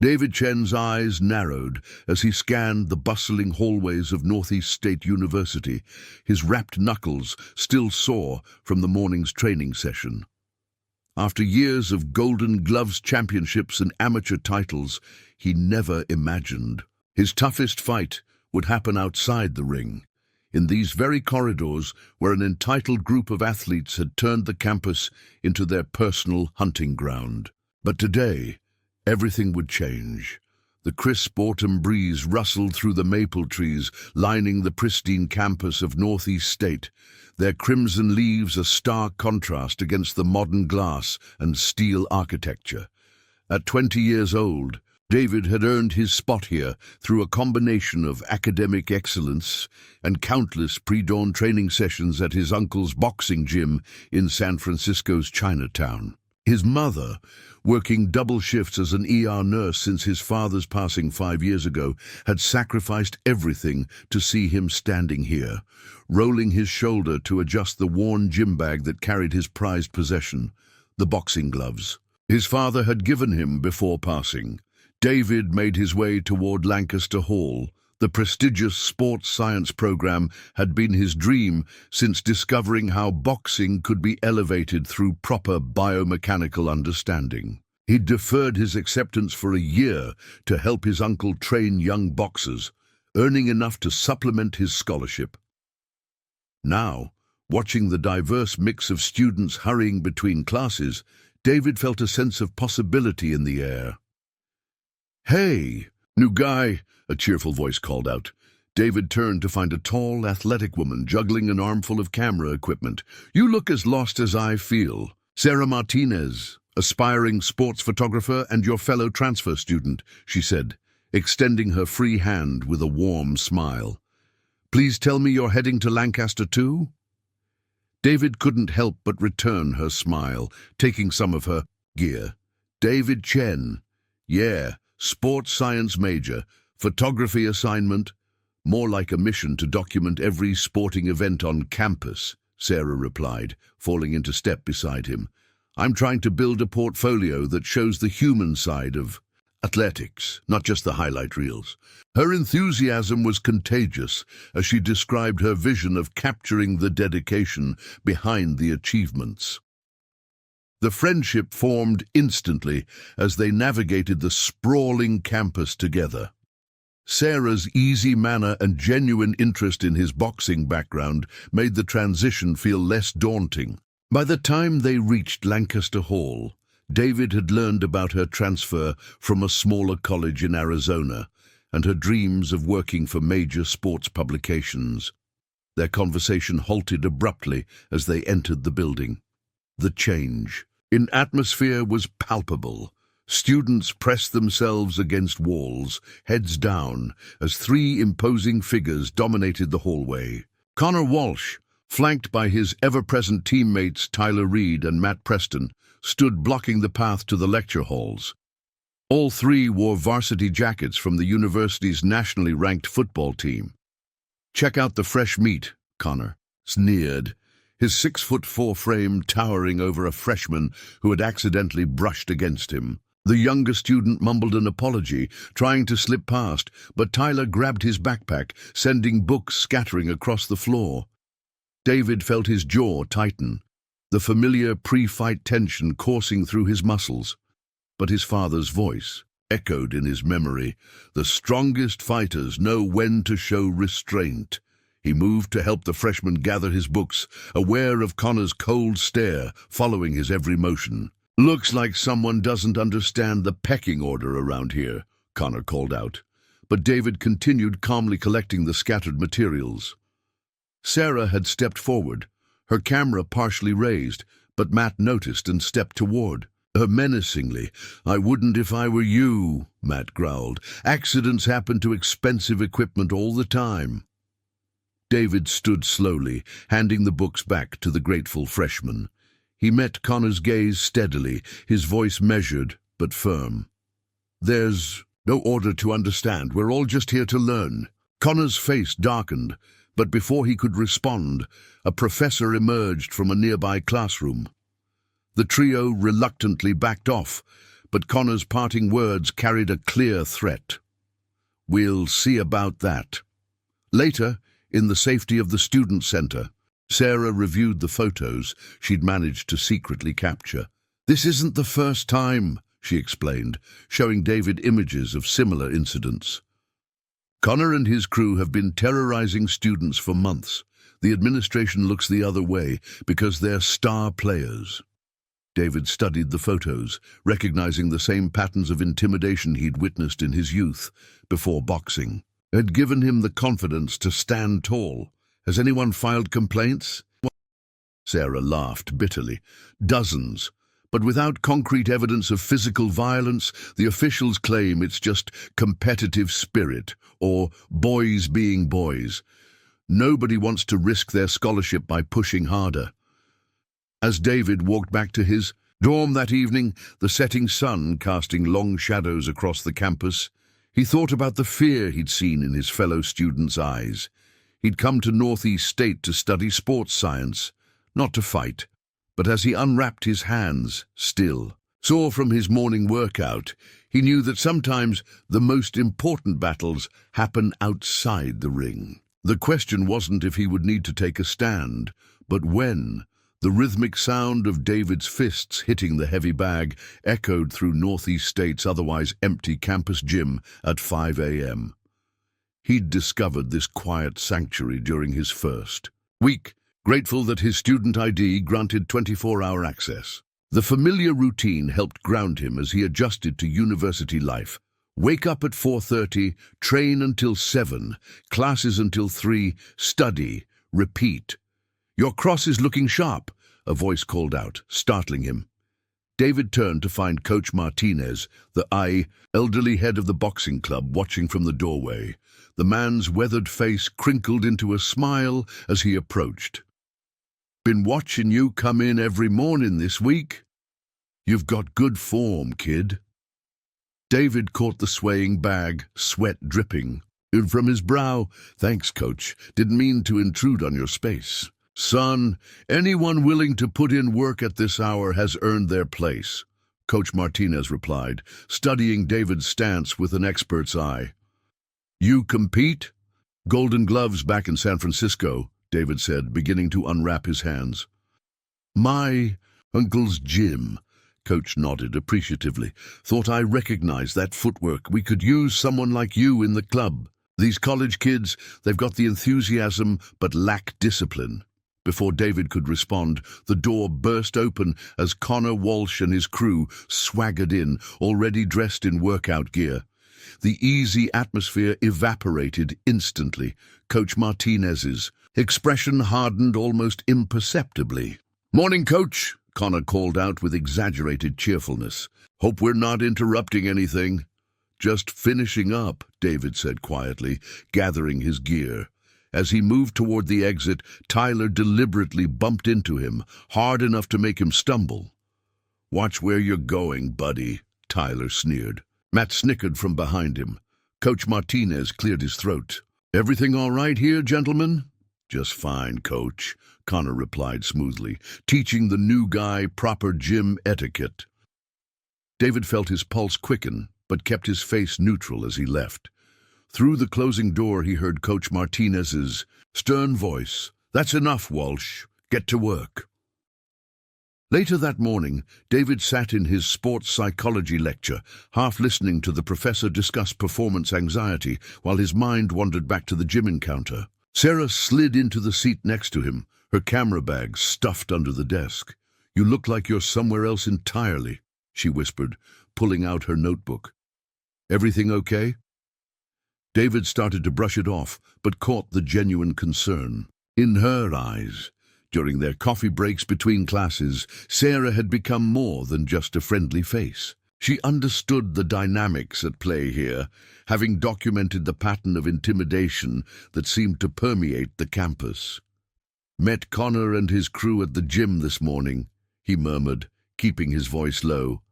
David Chen's eyes narrowed as he scanned the bustling hallways of Northeast State University, his wrapped knuckles still sore from the morning's training session. After years of Golden Gloves championships and amateur titles, he never imagined his toughest fight would happen outside the ring, in these very corridors where an entitled group of athletes had turned the campus into their personal hunting ground. But today, everything would change. The crisp autumn breeze rustled through the maple trees lining the pristine campus of Northeast State, their crimson leaves a stark contrast against the modern glass and steel architecture. At 20 years old, David had earned his spot here through a combination of academic excellence and countless pre-dawn training sessions at his uncle's boxing gym in San Francisco's Chinatown. His mother, working double shifts as an ER nurse since his father's passing 5 years ago, had sacrificed everything to see him standing here, rolling his shoulder to adjust the worn gym bag that carried his prized possession, the boxing gloves. His father had given him before passing. David made his way toward Lancaster Hall. The prestigious sports science program had been his dream since discovering how boxing could be elevated through proper biomechanical understanding. He'd deferred his acceptance for a year to help his uncle train young boxers, earning enough to supplement his scholarship. Now, watching the diverse mix of students hurrying between classes, David felt a sense of possibility in the air. "Hey, new guy," a cheerful voice called out. David turned to find a tall, athletic woman juggling an armful of camera equipment. "You look as lost as I feel. Sarah Martinez, aspiring sports photographer and your fellow transfer student," she said, extending her free hand with a warm smile. "Please tell me you're heading to Lancaster too?" David couldn't help but return her smile, taking some of her gear. "David Chen. Yeah. Sports science major, photography assignment, more like a mission to document every sporting event on campus," Sarah replied, falling into step beside him. "I'm trying to build a portfolio that shows the human side of athletics, not just the highlight reels." Her enthusiasm was contagious as she described her vision of capturing the dedication behind the achievements. The friendship formed instantly as they navigated the sprawling campus together. Sarah's easy manner and genuine interest in his boxing background made the transition feel less daunting. By the time they reached Lancaster Hall, David had learned about her transfer from a smaller college in Arizona and her dreams of working for major sports publications. Their conversation halted abruptly as they entered the building. The change in atmosphere was palpable. Students pressed themselves against walls, heads down, as three imposing figures dominated the hallway. Connor Walsh, flanked by his ever-present teammates Tyler Reed and Matt Preston, stood blocking the path to the lecture halls. All three wore varsity jackets from the university's nationally ranked football team. "Check out the fresh meat," Connor sneered, his 6'4" frame towering over a freshman who had accidentally brushed against him. The younger student mumbled an apology, trying to slip past, but Tyler grabbed his backpack, sending books scattering across the floor. David felt his jaw tighten, the familiar pre-fight tension coursing through his muscles. But his father's voice echoed in his memory. "The strongest fighters know when to show restraint." He moved to help the freshman gather his books, aware of Connor's cold stare following his every motion. "Looks like someone doesn't understand the pecking order around here," Connor called out. But David continued calmly collecting the scattered materials. Sarah had stepped forward, her camera partially raised, but Matt noticed and stepped toward her menacingly. "I wouldn't if I were you," Matt growled. "Accidents happen to expensive equipment all the time." David stood slowly, handing the books back to the grateful freshman. He met Connor's gaze steadily, his voice measured but firm. "There's no order to understand. We're all just here to learn." Connor's face darkened, but before he could respond, a professor emerged from a nearby classroom. The trio reluctantly backed off, but Connor's parting words carried a clear threat. "We'll see about that." Later, in the safety of the student center, Sarah reviewed the photos she'd managed to secretly capture. "This isn't the first time," she explained, showing David images of similar incidents. "Connor and his crew have been terrorizing students for months. The administration looks the other way because they're star players." David studied the photos, recognizing the same patterns of intimidation he'd witnessed in his youth before boxing. It had given him the confidence to stand tall. "Has anyone filed complaints?" Sarah laughed bitterly. "Dozens. But without concrete evidence of physical violence, the officials claim it's just competitive spirit, or boys being boys. Nobody wants to risk their scholarship by pushing harder." As David walked back to his dorm that evening, the setting sun casting long shadows across the campus, he thought about the fear he'd seen in his fellow students' eyes. He'd come to Northeast State to study sports science, not to fight. But as he unwrapped his hands, still, saw from his morning workout, he knew that sometimes the most important battles happen outside the ring. The question wasn't if he would need to take a stand, but when. The rhythmic sound of David's fists hitting the heavy bag echoed through Northeast State's otherwise empty campus gym at 5 a.m. He'd discovered this quiet sanctuary during his first week, grateful that his student ID granted 24-hour access. The familiar routine helped ground him as he adjusted to university life. Wake up at 4:30, train until 7, classes until 3, study, repeat. "Your cross is looking sharp," a voice called out, startling him. David turned to find Coach Martinez, the elderly head of the boxing club, watching from the doorway. The man's weathered face crinkled into a smile as he approached. "Been watching you come in every morning this week. You've got good form, kid." David caught the swaying bag, sweat dripping from his brow. "Thanks, Coach. Didn't mean to intrude on your space." "Son, anyone willing to put in work at this hour has earned their place," Coach Martinez replied, studying David's stance with an expert's eye. "You compete?" "Golden Gloves back in San Francisco," David said, beginning to unwrap his hands. "My uncle's gym," Coach nodded appreciatively. "Thought I recognized that footwork. We could use someone like you in the club. These college kids, they've got the enthusiasm but lack discipline." Before David could respond, the door burst open as Connor Walsh and his crew swaggered in, already dressed in workout gear. The easy atmosphere evaporated instantly. Coach Martinez's expression hardened almost imperceptibly. "Morning, Coach," Connor called out with exaggerated cheerfulness. "Hope we're not interrupting anything." "Just finishing up," David said quietly, gathering his gear. As he moved toward the exit, Tyler deliberately bumped into him, hard enough to make him stumble. "Watch where you're going, buddy," Tyler sneered. Matt snickered from behind him. Coach Martinez cleared his throat. "Everything all right here, gentlemen?" "Just fine, Coach," Connor replied smoothly, teaching the new guy proper gym etiquette. David felt his pulse quicken, but kept his face neutral as he left. Through the closing door he heard Coach Martinez's stern voice. "That's enough, Walsh. Get to work." Later that morning, David sat in his sports psychology lecture, half listening to the professor discuss performance anxiety while his mind wandered back to the gym encounter. Sarah slid into the seat next to him, her camera bag stuffed under the desk. "You look like you're somewhere else entirely," she whispered, pulling out her notebook. "Everything okay?" David started to brush it off, but caught the genuine concern in her eyes. During their coffee breaks between classes, Sarah had become more than just a friendly face. She understood the dynamics at play here, having documented the pattern of intimidation that seemed to permeate the campus. "Met Connor and his crew at the gym this morning," he murmured, keeping his voice low.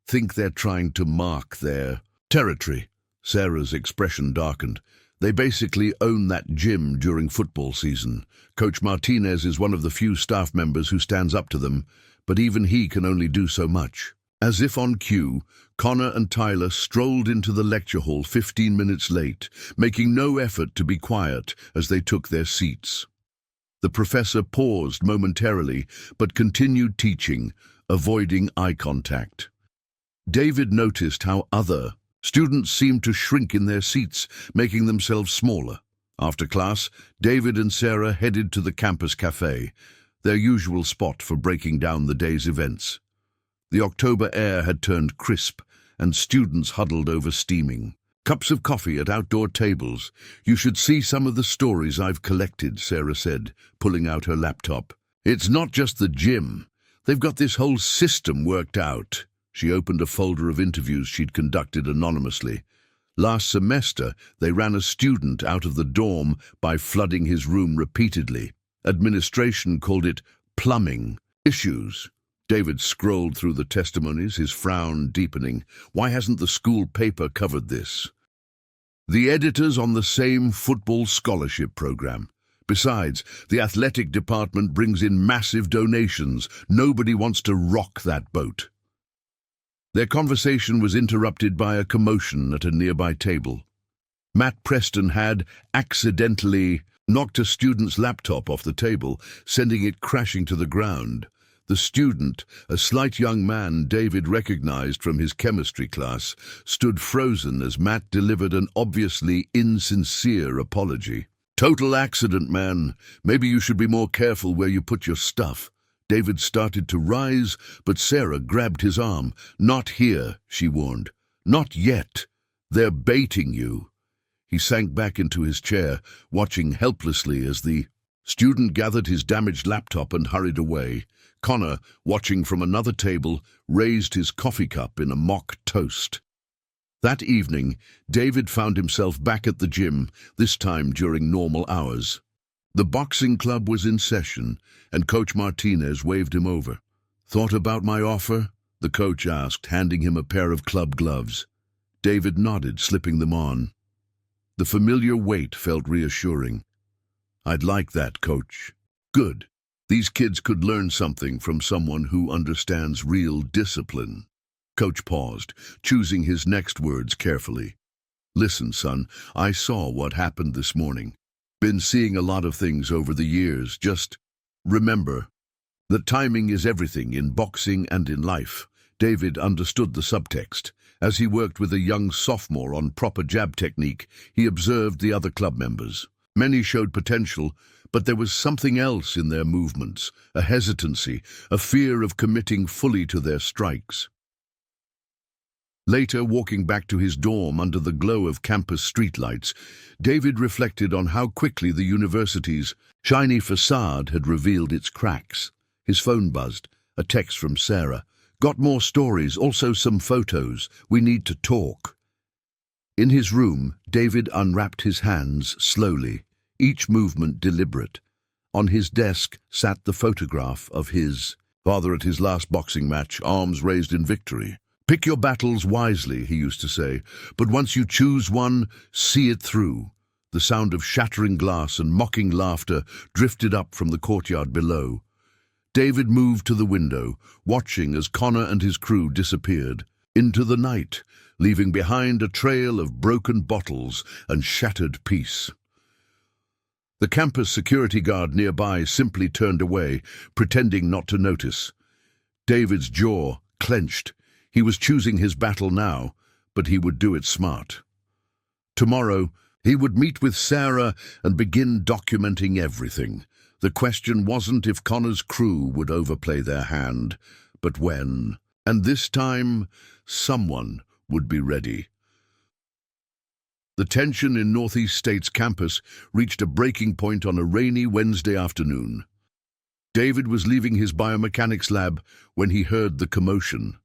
"Think they're trying to mark their territory." Sarah's expression darkened. "They basically own that gym during football season. Coach Martinez is one of the few staff members who stands up to them, but even he can only do so much." As if on cue, Connor and Tyler strolled into the lecture hall 15 minutes late, making no effort to be quiet as they took their seats. The professor paused momentarily, but continued teaching, avoiding eye contact. David noticed how other students seemed to shrink in their seats, making themselves smaller. After class, David and Sarah headed to the campus cafe, their usual spot for breaking down the day's events. The October air had turned crisp, and students huddled over steaming cups of coffee at outdoor tables. "You should see some of the stories I've collected," Sarah said, pulling out her laptop. "It's not just the gym. They've got this whole system worked out." She opened a folder of interviews she'd conducted anonymously. Last semester, they ran a student out of the dorm by flooding his room repeatedly. Administration called it plumbing issues. David scrolled through the testimonies, his frown deepening. Why hasn't the school paper covered this? The editor's on the same football scholarship program. Besides, the athletic department brings in massive donations. Nobody wants to rock that boat. Their conversation was interrupted by a commotion at a nearby table. Matt Preston had accidentally knocked a student's laptop off the table, sending it crashing to the ground. The student, a slight young man David recognized from his chemistry class, stood frozen as Matt delivered an obviously insincere apology. "Total accident, man. Maybe you should be more careful where you put your stuff." David started to rise, but Sarah grabbed his arm. "Not here," she warned. "Not yet. They're baiting you." He sank back into his chair, watching helplessly as the student gathered his damaged laptop and hurried away. Connor, watching from another table, raised his coffee cup in a mock toast. That evening, David found himself back at the gym, this time during normal hours. The boxing club was in session, and Coach Martinez waved him over. "Thought about my offer?" the coach asked, handing him a pair of club gloves. David nodded, slipping them on. The familiar weight felt reassuring. "I'd like that, Coach." "Good. These kids could learn something from someone who understands real discipline." Coach paused, choosing his next words carefully. "Listen, son, I saw what happened this morning. Been seeing a lot of things over the years. Just remember that timing is everything in boxing and in life." David understood the subtext. As he worked with a young sophomore on proper jab technique, he observed the other club members. Many showed potential, but there was something else in their movements, a hesitancy, a fear of committing fully to their strikes. Later, walking back to his dorm under the glow of campus streetlights, David reflected on how quickly the university's shiny facade had revealed its cracks. His phone buzzed, a text from Sarah. "Got more stories, also some photos. We need to talk." In his room, David unwrapped his hands slowly, each movement deliberate. On his desk sat the photograph of his father at his last boxing match, arms raised in victory. "Pick your battles wisely," he used to say, "but once you choose one, see it through." The sound of shattering glass and mocking laughter drifted up from the courtyard below. David moved to the window, watching as Connor and his crew disappeared into the night, leaving behind a trail of broken bottles and shattered peace. The campus security guard nearby simply turned away, pretending not to notice. David's jaw clenched. He was choosing his battle now, but he would do it smart. Tomorrow, he would meet with Sarah and begin documenting everything. The question wasn't if Connor's crew would overplay their hand, but when. And this time, someone would be ready. The tension in Northeast State's campus reached a breaking point on a rainy Wednesday afternoon. David was leaving his biomechanics lab when he heard the commotion.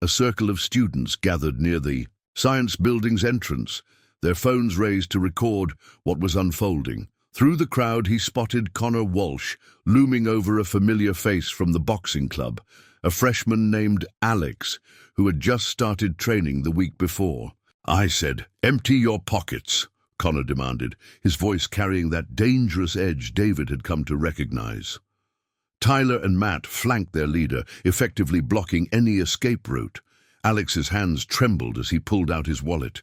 A circle of students gathered near the science building's entrance, their phones raised to record what was unfolding. Through the crowd, he spotted Connor Walsh, looming over a familiar face from the boxing club, a freshman named Alex, who had just started training the week before. "I said, empty your pockets," Connor demanded, his voice carrying that dangerous edge David had come to recognize. Tyler and Matt flanked their leader, effectively blocking any escape route. Alex's hands trembled as he pulled out his wallet.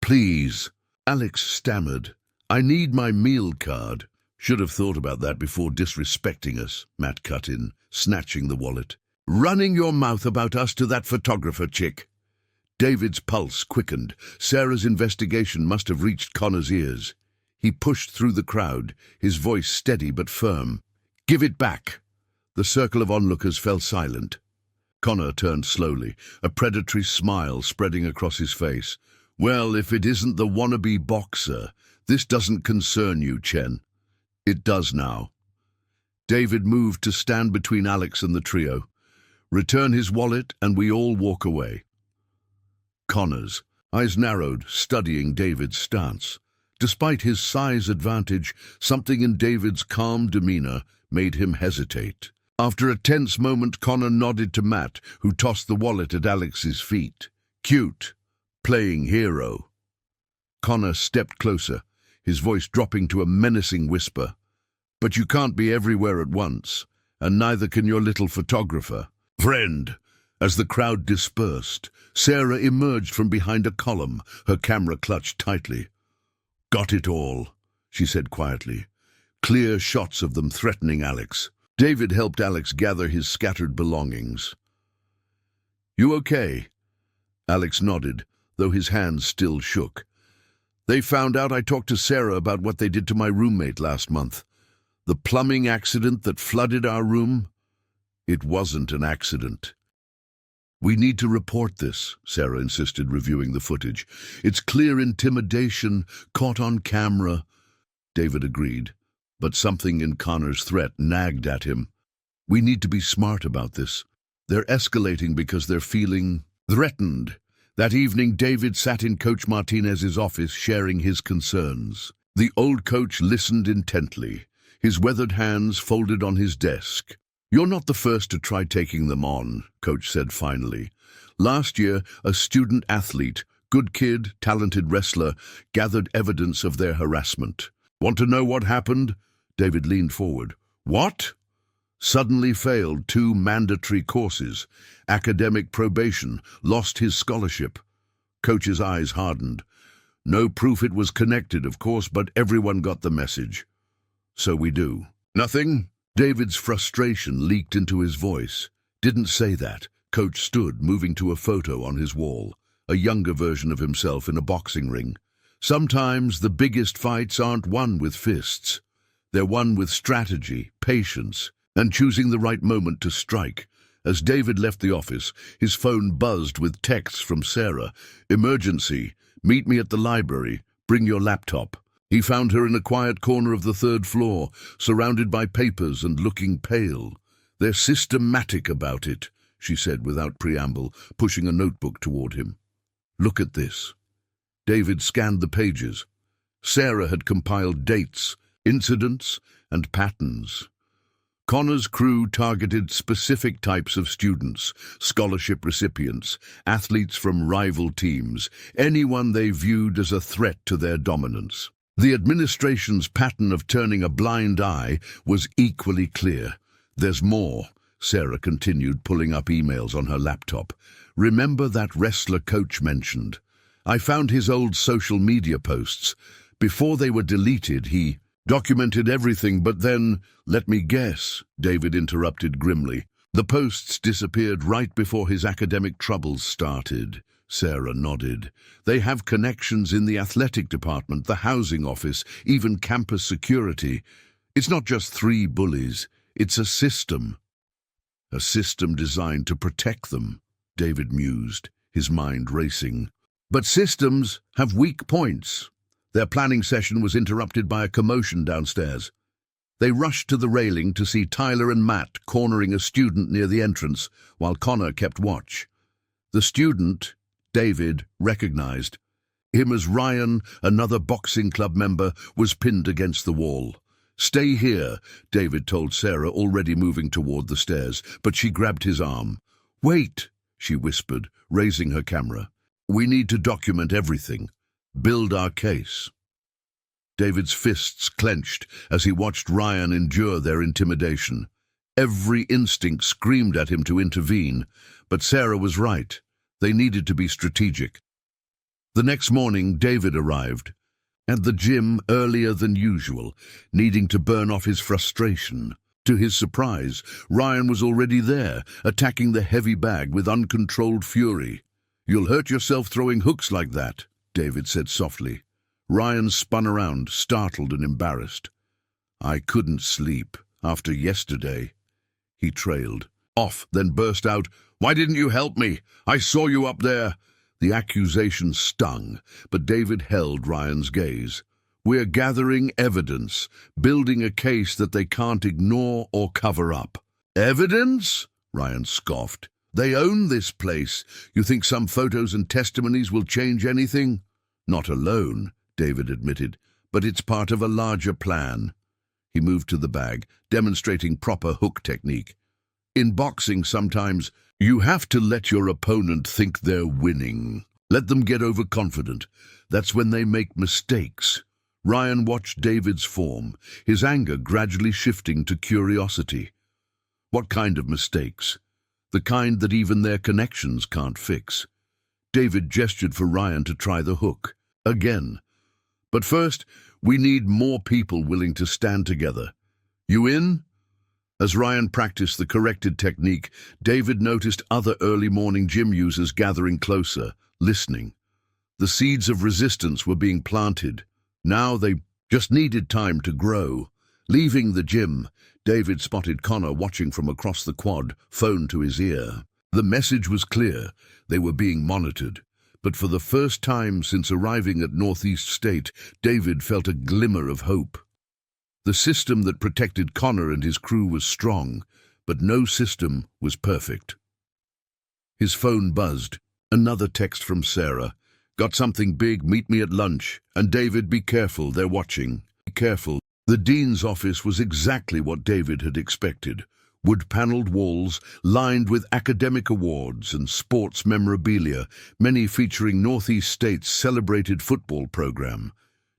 "Please," Alex stammered. "I need my meal card." "Should have thought about that before disrespecting us," Matt cut in, snatching the wallet. "Running your mouth about us to that photographer chick." David's pulse quickened. Sarah's investigation must have reached Connor's ears. He pushed through the crowd, his voice steady but firm. "Give it back." The circle of onlookers fell silent. Connor turned slowly, a predatory smile spreading across his face. "Well, if it isn't the wannabe boxer, this doesn't concern you, Chen." "It does now." David moved to stand between Alex and the trio. "Return his wallet and we all walk away." Connor's eyes narrowed, studying David's stance. Despite his size advantage, something in David's calm demeanor made him hesitate. After a tense moment, Connor nodded to Matt, who tossed the wallet at Alex's feet. "Cute. Playing hero." Connor stepped closer, his voice dropping to a menacing whisper. "But you can't be everywhere at once, and neither can your little photographer." "Friend." As the crowd dispersed, Sarah emerged from behind a column, her camera clutched tightly. "Got it all," she said quietly. Clear shots of them threatening Alex. David helped Alex gather his scattered belongings. "You okay?" Alex nodded, though his hands still shook. "They found out I talked to Sarah about what they did to my roommate last month. The plumbing accident that flooded our room? It wasn't an accident." "We need to report this," Sarah insisted, reviewing the footage. "It's clear intimidation, caught on camera." David agreed, but something in Connor's threat nagged at him. "We need to be smart about this. They're escalating because they're feeling threatened." That evening, David sat in Coach Martinez's office, sharing his concerns. The old coach listened intently, his weathered hands folded on his desk. "You're not the first to try taking them on," Coach said finally. "Last year, a student athlete, good kid, talented wrestler, gathered evidence of their harassment." "Want to know what happened?" David leaned forward. "What?" "Suddenly failed 2 mandatory courses. Academic probation, lost his scholarship." Coach's eyes hardened. "No proof it was connected, of course, but everyone got the message." "So we do." "Nothing?" David's frustration leaked into his voice. "Didn't say that." Coach stood, moving to a photo on his wall, a younger version of himself in a boxing ring. "Sometimes the biggest fights aren't won with fists. They're won with strategy, patience, and choosing the right moment to strike." As David left the office, his phone buzzed with texts from Sarah. "Emergency. Meet me at the library. Bring your laptop." He found her in a quiet corner of the 3rd floor, surrounded by papers and looking pale. "They're systematic about it," she said without preamble, pushing a notebook toward him. "Look at this." David scanned the pages. Sarah had compiled dates, incidents, and patterns. Connor's crew targeted specific types of students, scholarship recipients, athletes from rival teams, anyone they viewed as a threat to their dominance. The administration's pattern of turning a blind eye was equally clear. "There's more," Sarah continued, pulling up emails on her laptop. "Remember that wrestler Coach mentioned? I found his old social media posts. Before they were deleted, he documented everything, but then—" "Let me guess," David interrupted grimly. "The posts disappeared right before his academic troubles started." Sarah nodded. "They have connections in the athletic department, the housing office, even campus security. It's not just 3 bullies, it's a system." "A system designed to protect them," David mused, his mind racing. "But systems have weak points." Their planning session was interrupted by a commotion downstairs. They rushed to the railing to see Tyler and Matt cornering a student near the entrance, while Connor kept watch. The student, David, recognized him as Ryan, another boxing club member, was pinned against the wall. "Stay here," David told Sarah, already moving toward the stairs, but she grabbed his arm. "Wait," she whispered, raising her camera. "We need to document everything. Build our case." David's fists clenched as he watched Ryan endure their intimidation. Every instinct screamed at him to intervene, but Sarah was right. They needed to be strategic. The next morning, David arrived at the gym earlier than usual, needing to burn off his frustration. To his surprise, Ryan was already there, attacking the heavy bag with uncontrolled fury. "You'll hurt yourself throwing hooks like that," David said softly. Ryan spun around, startled and embarrassed. "I couldn't sleep after yesterday," he trailed off, then burst out, "Why didn't you help me? I saw you up there." The accusation stung, but David held Ryan's gaze. "We're gathering evidence, building a case that they can't ignore or cover up." "Evidence?" Ryan scoffed. "They own this place. You think some photos and testimonies will change anything?" "Not alone," David admitted, "but it's part of a larger plan." He moved to the bag, demonstrating proper hook technique. "In boxing, sometimes you have to let your opponent think they're winning. Let them get overconfident. That's when they make mistakes." Ryan watched David's form, his anger gradually shifting to curiosity. What kind of mistakes? The kind that even their connections can't fix. David gestured for Ryan to try the hook. Again. "But first, we need more people willing to stand together. You in?" As Ryan practiced the corrected technique, David noticed other early morning gym users gathering closer, listening. The seeds of resistance were being planted. Now they just needed time to grow. Leaving the gym, David spotted Connor watching from across the quad, phone to his ear. The message was clear. They were being monitored. But for the first time since arriving at Northeast State, David felt a glimmer of hope. The system that protected Connor and his crew was strong, but no system was perfect. His phone buzzed. Another text from Sarah. "Got something big, meet me at lunch. And David, be careful, they're watching. Be careful." The dean's office was exactly what David had expected. Wood-paneled walls, lined with academic awards and sports memorabilia, many featuring Northeast State's celebrated football program.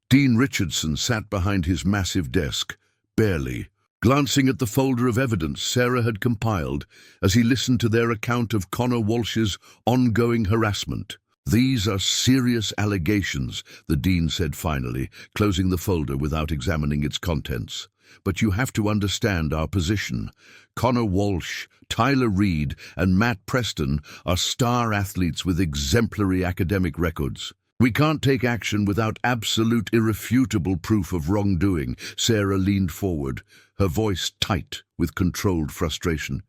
Dean Richardson sat behind his massive desk, barely, glancing at the folder of evidence Sarah had compiled as he listened to their account of Connor Walsh's ongoing harassment. "These are serious allegations," the dean said finally, closing the folder without examining its contents. "But you have to understand our position. Connor Walsh, Tyler Reed, and Matt Preston are star athletes with exemplary academic records. We can't take action without absolute, irrefutable proof of wrongdoing." Sarah leaned forward, her voice tight with controlled frustration.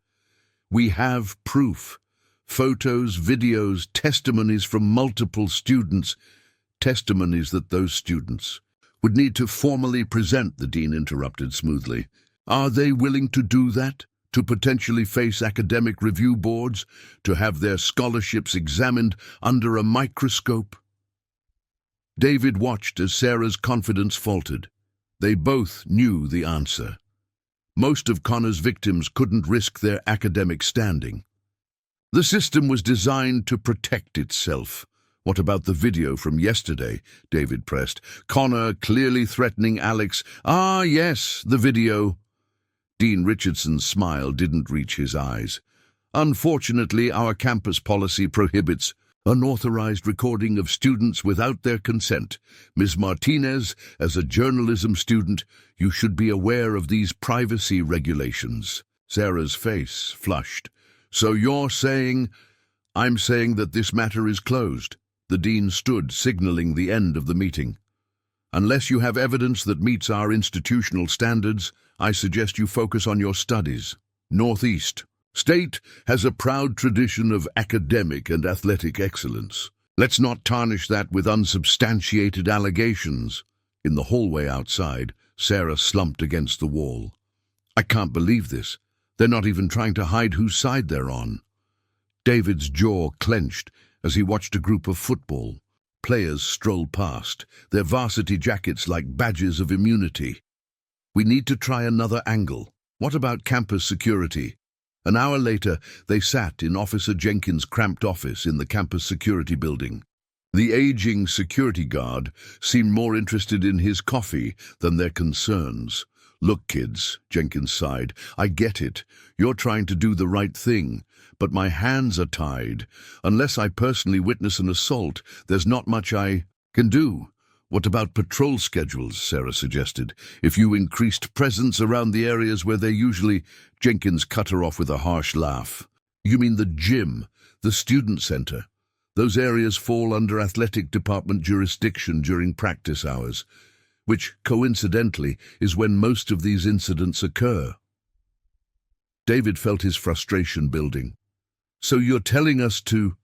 "We have proof. Photos, videos, testimonies from multiple students. Testimonies that those students would need to formally present," the dean interrupted smoothly. "Are they willing to do that? To potentially face academic review boards? To have their scholarships examined under a microscope?" David watched as Sarah's confidence faltered. They both knew the answer. Most of Connor's victims couldn't risk their academic standing. The system was designed to protect itself. "What about the video from yesterday?" David pressed. "Connor clearly threatening Alex." "Ah, yes, the video." Dean Richardson's smile didn't reach his eyes. "Unfortunately, our campus policy prohibits unauthorized recording of students without their consent. Ms. Martinez, as a journalism student, you should be aware of these privacy regulations." Sarah's face flushed. "So you're saying—" "I'm saying that this matter is closed." The dean stood, signaling the end of the meeting. "Unless you have evidence that meets our institutional standards, I suggest you focus on your studies." Northeast State has a proud tradition of academic and athletic excellence. Let's not tarnish that with unsubstantiated allegations. In the hallway outside, Sarah slumped against the wall. "I can't believe this. They're not even trying to hide whose side they're on." David's jaw clenched as he watched a group of football players stroll past, their varsity jackets like badges of immunity. "We need to try another angle. What about campus security?" An hour later, they sat in Officer Jenkins' cramped office in the campus security building. The aging security guard seemed more interested in his coffee than their concerns. Look, kids, Jenkins sighed, I get it. You're trying to do the right thing, but my hands are tied. Unless I personally witness an assault, there's not much I can do. What about patrol schedules, Sarah suggested. If you increased presence around the areas where they usually... Jenkins cut her off with a harsh laugh. You mean the gym, the student center? Those areas fall under athletic department jurisdiction during practice hours, which, coincidentally, is when most of these incidents occur. David felt his frustration building. So you're telling us to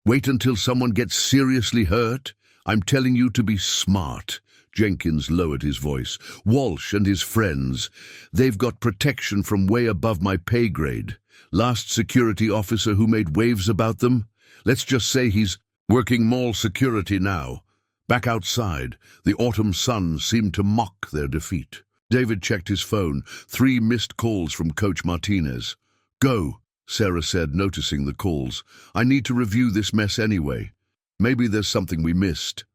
wait until someone gets seriously hurt? I'm telling you to be smart. Jenkins lowered his voice. Walsh and his friends, they've got protection from way above my pay grade. Last security officer who made waves about them? Let's just say he's working mall security now. Back outside, the autumn sun seemed to mock their defeat. David checked his phone. 3 missed calls from Coach Martinez. Go, Sarah said, noticing the calls. I need to review this mess anyway. Maybe there's something we missed.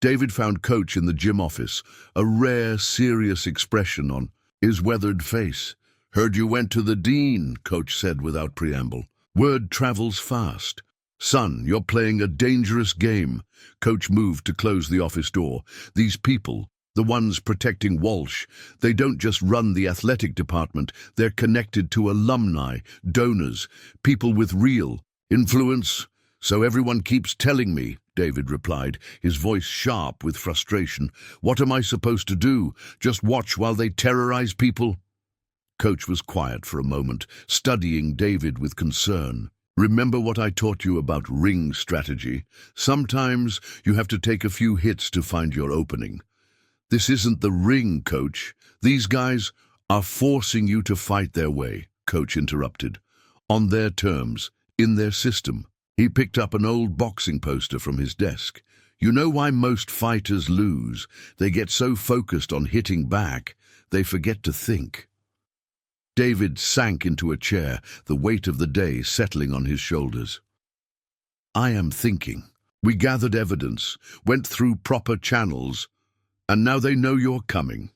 David found Coach in the gym office, a rare, serious expression on his weathered face. Heard you went to the dean, Coach said without preamble. Word travels fast. Son, you're playing a dangerous game. Coach moved to close the office door. These people, the ones protecting Walsh, they don't just run the athletic department. They're connected to alumni, donors, people with real influence. So everyone keeps telling me, David replied, his voice sharp with frustration. What am I supposed to do? Just watch while they terrorize people? Coach was quiet for a moment, studying David with concern. Remember what I taught you about ring strategy? Sometimes you have to take a few hits to find your opening. This isn't the ring, Coach. These guys are forcing you to fight their way, Coach interrupted. On their terms, in their system. He picked up an old boxing poster from his desk. You know why most fighters lose? They get so focused on hitting back, they forget to think. David sank into a chair, the weight of the day settling on his shoulders. I am thinking. We gathered evidence, went through proper channels, and now they know you're coming.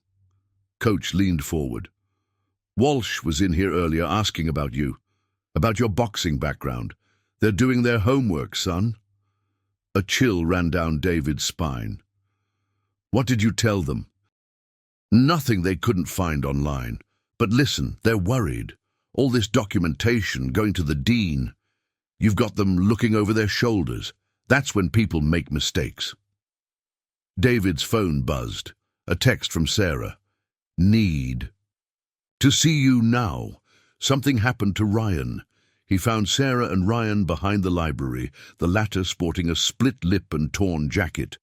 Coach leaned forward. Walsh was in here earlier asking about you, about your boxing background. They're doing their homework, son. A chill ran down David's spine. What did you tell them? Nothing they couldn't find online. But listen, they're worried. All this documentation going to the dean. You've got them looking over their shoulders. That's when people make mistakes. David's phone buzzed. A text from Sarah. Need. To see you now. Something happened to Ryan. He found Sarah and Ryan behind the library, the latter sporting a split lip and torn jacket.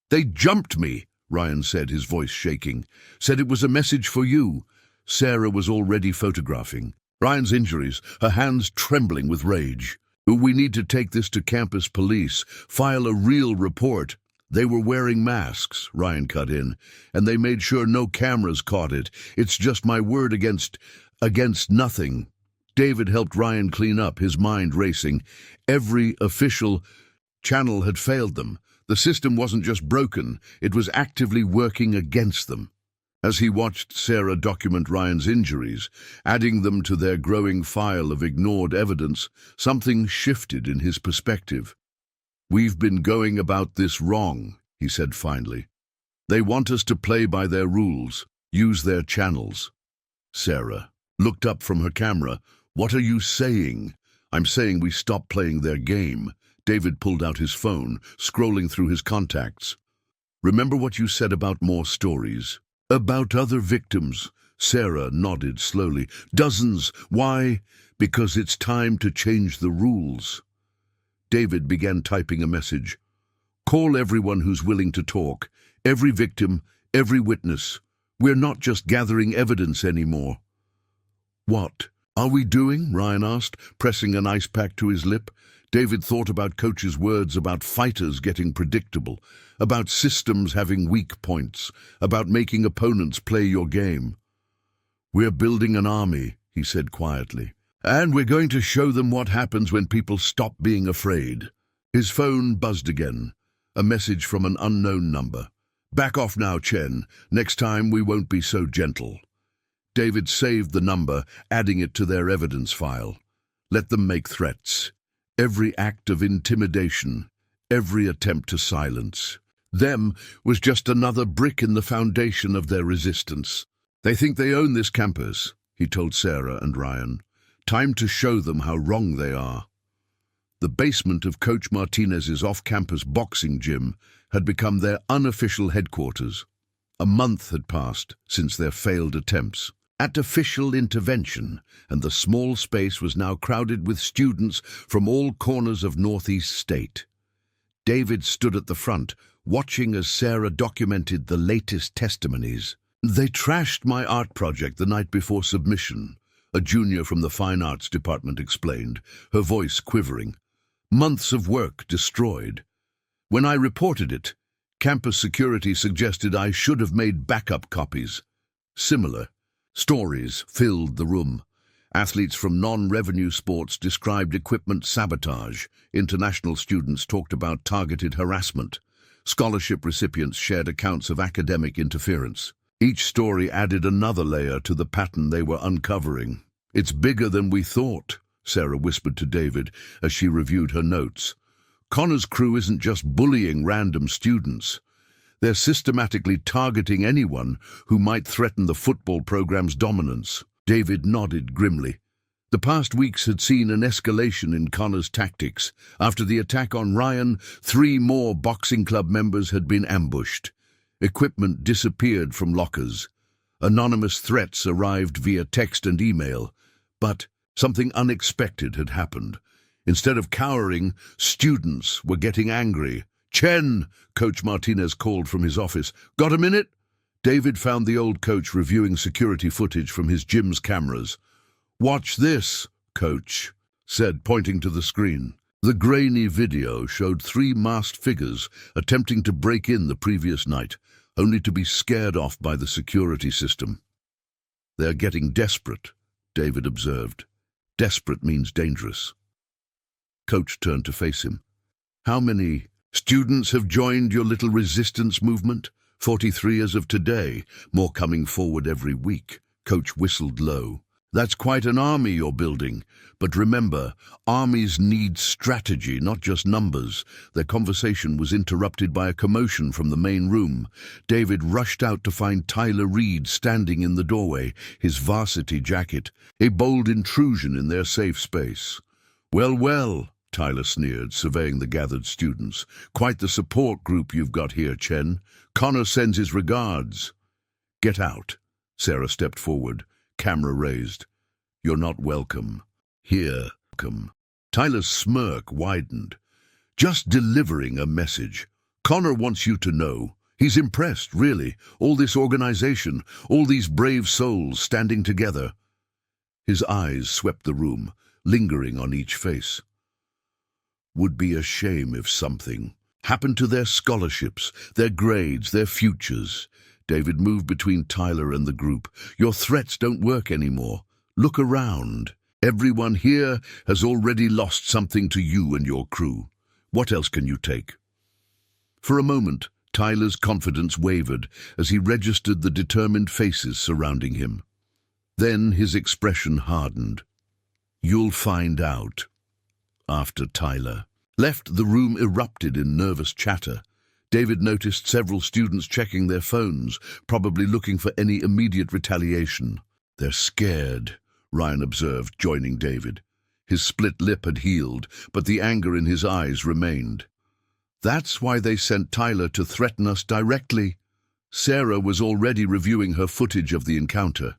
They jumped me, Ryan said, his voice shaking. Said it was a message for you. Sarah was already photographing. Ryan's injuries, her hands trembling with rage. We need to take this to campus police, file a real report. They were wearing masks, Ryan cut in, and they made sure no cameras caught it. It's just my word against nothing. David helped Ryan clean up, his mind racing. Every official channel had failed them. The system wasn't just broken, it was actively working against them. As he watched Sarah document Ryan's injuries, adding them to their growing file of ignored evidence, something shifted in his perspective. We've been going about this wrong, he said finally. They want us to play by their rules, use their channels. Sarah looked up from her camera. What are you saying? I'm saying we stop playing their game. David pulled out his phone, scrolling through his contacts. Remember what you said about more stories? About other victims. Sarah nodded slowly. Dozens. Why? Because it's time to change the rules. David began typing a message. Call everyone who's willing to talk. Every victim, every witness. We're not just gathering evidence anymore. What are we doing? Ryan asked, pressing an ice pack to his lip. David thought about Coach's words about fighters getting predictable, about systems having weak points, about making opponents play your game. We're building an army, he said quietly, and we're going to show them what happens when people stop being afraid. His phone buzzed again, a message from an unknown number. Back off now, Chen. Next time we won't be so gentle. David saved the number, adding it to their evidence file. Let them make threats. Every act of intimidation, every attempt to silence them was just another brick in the foundation of their resistance. They think they own this campus, he told Sarah and Ryan. Time to show them how wrong they are. The basement of Coach Martinez's off-campus boxing gym had become their unofficial headquarters. A month had passed since their failed attempts at official intervention, and the small space was now crowded with students from all corners of Northeast State. David stood at the front, watching as Sarah documented the latest testimonies. They trashed my art project the night before submission, a junior from the Fine Arts Department explained, her voice quivering. Months of work destroyed. When I reported it, campus security suggested I should have made backup copies. Similar stories filled the room. Athletes from non-revenue sports described equipment sabotage. International students talked about targeted harassment. Scholarship recipients shared accounts of academic interference. Each story added another layer to the pattern they were uncovering. It's bigger than we thought, Sarah whispered to David as she reviewed her notes. Connor's crew isn't just bullying random students. They're systematically targeting anyone who might threaten the football program's dominance. David nodded grimly. The past weeks had seen an escalation in Connor's tactics. After the attack on Ryan, 3 more boxing club members had been ambushed. Equipment disappeared from lockers. Anonymous threats arrived via text and email. But something unexpected had happened. Instead of cowering, students were getting angry. "Chen!" Coach Martinez called from his office. "Got a minute?" David found the old coach reviewing security footage from his gym's cameras. "Watch this," Coach said, pointing to the screen. The grainy video showed 3 masked figures attempting to break in the previous night, only to be scared off by the security system. "They're getting desperate," David observed. "Desperate means dangerous." Coach turned to face him. "How many students have joined your little resistance movement?" 43 as of today, more coming forward every week. Coach whistled low. "That's quite an army you're building. But remember, armies need strategy, not just numbers." Their conversation was interrupted by a commotion from the main room. David rushed out to find Tyler Reed standing in the doorway, his varsity jacket, a bold intrusion in their safe space. "Well, well," Tyler sneered, surveying the gathered students. "Quite the support group you've got here, Chen. Connor sends his regards." "Get out." Sarah stepped forward, camera raised. "You're not welcome. Here, welcome." Tyler's smirk widened. "Just delivering a message. Connor wants you to know. He's impressed, really. All this organization, all these brave souls standing together." His eyes swept the room, lingering on each face. Would be a shame if something happened to their scholarships, their grades, their futures. David moved between Tyler and the group. "Your threats don't work anymore. Look around. Everyone here has already lost something to you and your crew. What else can you take?" For a moment, Tyler's confidence wavered as he registered the determined faces surrounding him. Then his expression hardened. "You'll find out." After Tyler left, the room erupted in nervous chatter. David noticed several students checking their phones, probably looking for any immediate retaliation. "They're scared," Ryan observed, joining David. His split lip had healed, but the anger in his eyes remained. "That's why they sent Tyler to threaten us directly." Sarah was already reviewing her footage of the encounter.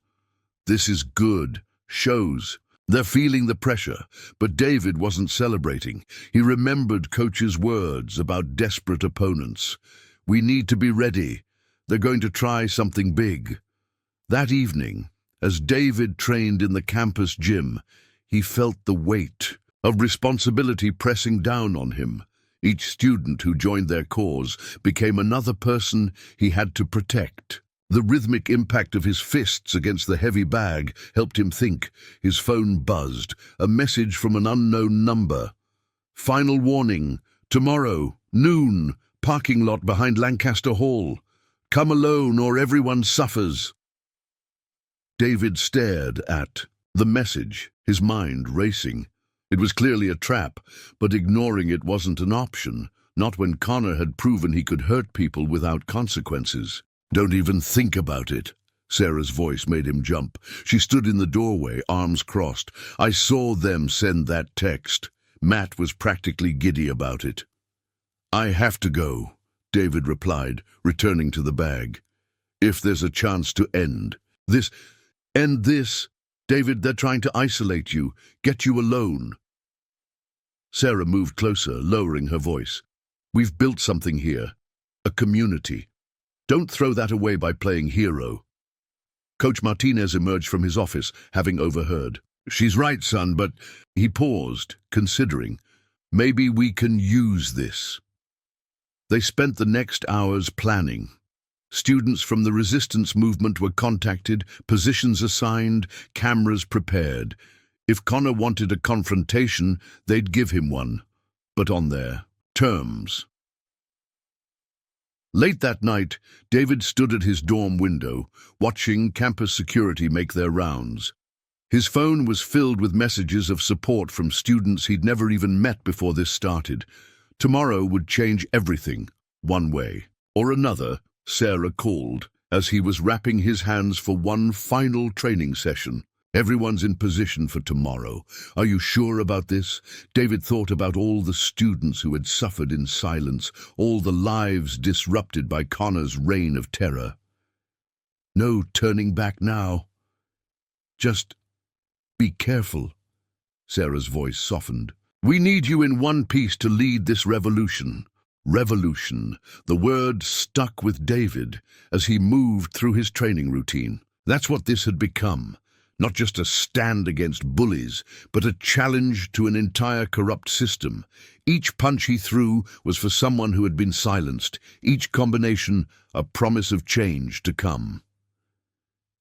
"This is good. Shows. They're feeling the pressure," but David wasn't celebrating. He remembered Coach's words about desperate opponents. "We need to be ready. They're going to try something big." That evening, as David trained in the campus gym, he felt the weight of responsibility pressing down on him. Each student who joined their cause became another person he had to protect. The rhythmic impact of his fists against the heavy bag helped him think. His phone buzzed, a message from an unknown number. "Final warning. Tomorrow, noon, parking lot behind Lancaster Hall." Come alone or everyone suffers." David stared at the message, his mind racing. It was clearly a trap, but ignoring it wasn't an option, not when Connor had proven he could hurt people without consequences. "Don't even think about it." Sarah's voice made him jump. She stood in the doorway, arms crossed. "I saw them send that text." Matt was practically giddy about it. "I have to go," David replied, returning to the bag. "If there's a chance to end this. David, they're trying to isolate you, get you alone." Sarah moved closer, lowering her voice. "We've built something here, a community. Don't throw that away by playing hero." Coach Martinez emerged from his office, having overheard. "She's right, son, but—" He paused, considering. "Maybe we can use this." They spent the next hours planning. Students from the resistance movement were contacted, positions assigned, cameras prepared. If Connor wanted a confrontation, they'd give him one, but on their terms. Late that night, David stood at his dorm window, watching campus security make their rounds. His phone was filled with messages of support from students he'd never even met before this started. Tomorrow would change everything, one way or another. Sarah called as he was wrapping his hands for one final training session. "Everyone's in position for tomorrow. Are you sure about this?" David thought about all the students who had suffered in silence, all the lives disrupted by Connor's reign of terror. No turning back now. "Just be careful." Sarah's voice softened. "We need you in one piece to lead this revolution." Revolution. The word stuck with David as he moved through his training routine. That's what this had become. Not just a stand against bullies, but a challenge to an entire corrupt system. Each punch he threw was for someone who had been silenced. Each combination, a promise of change to come.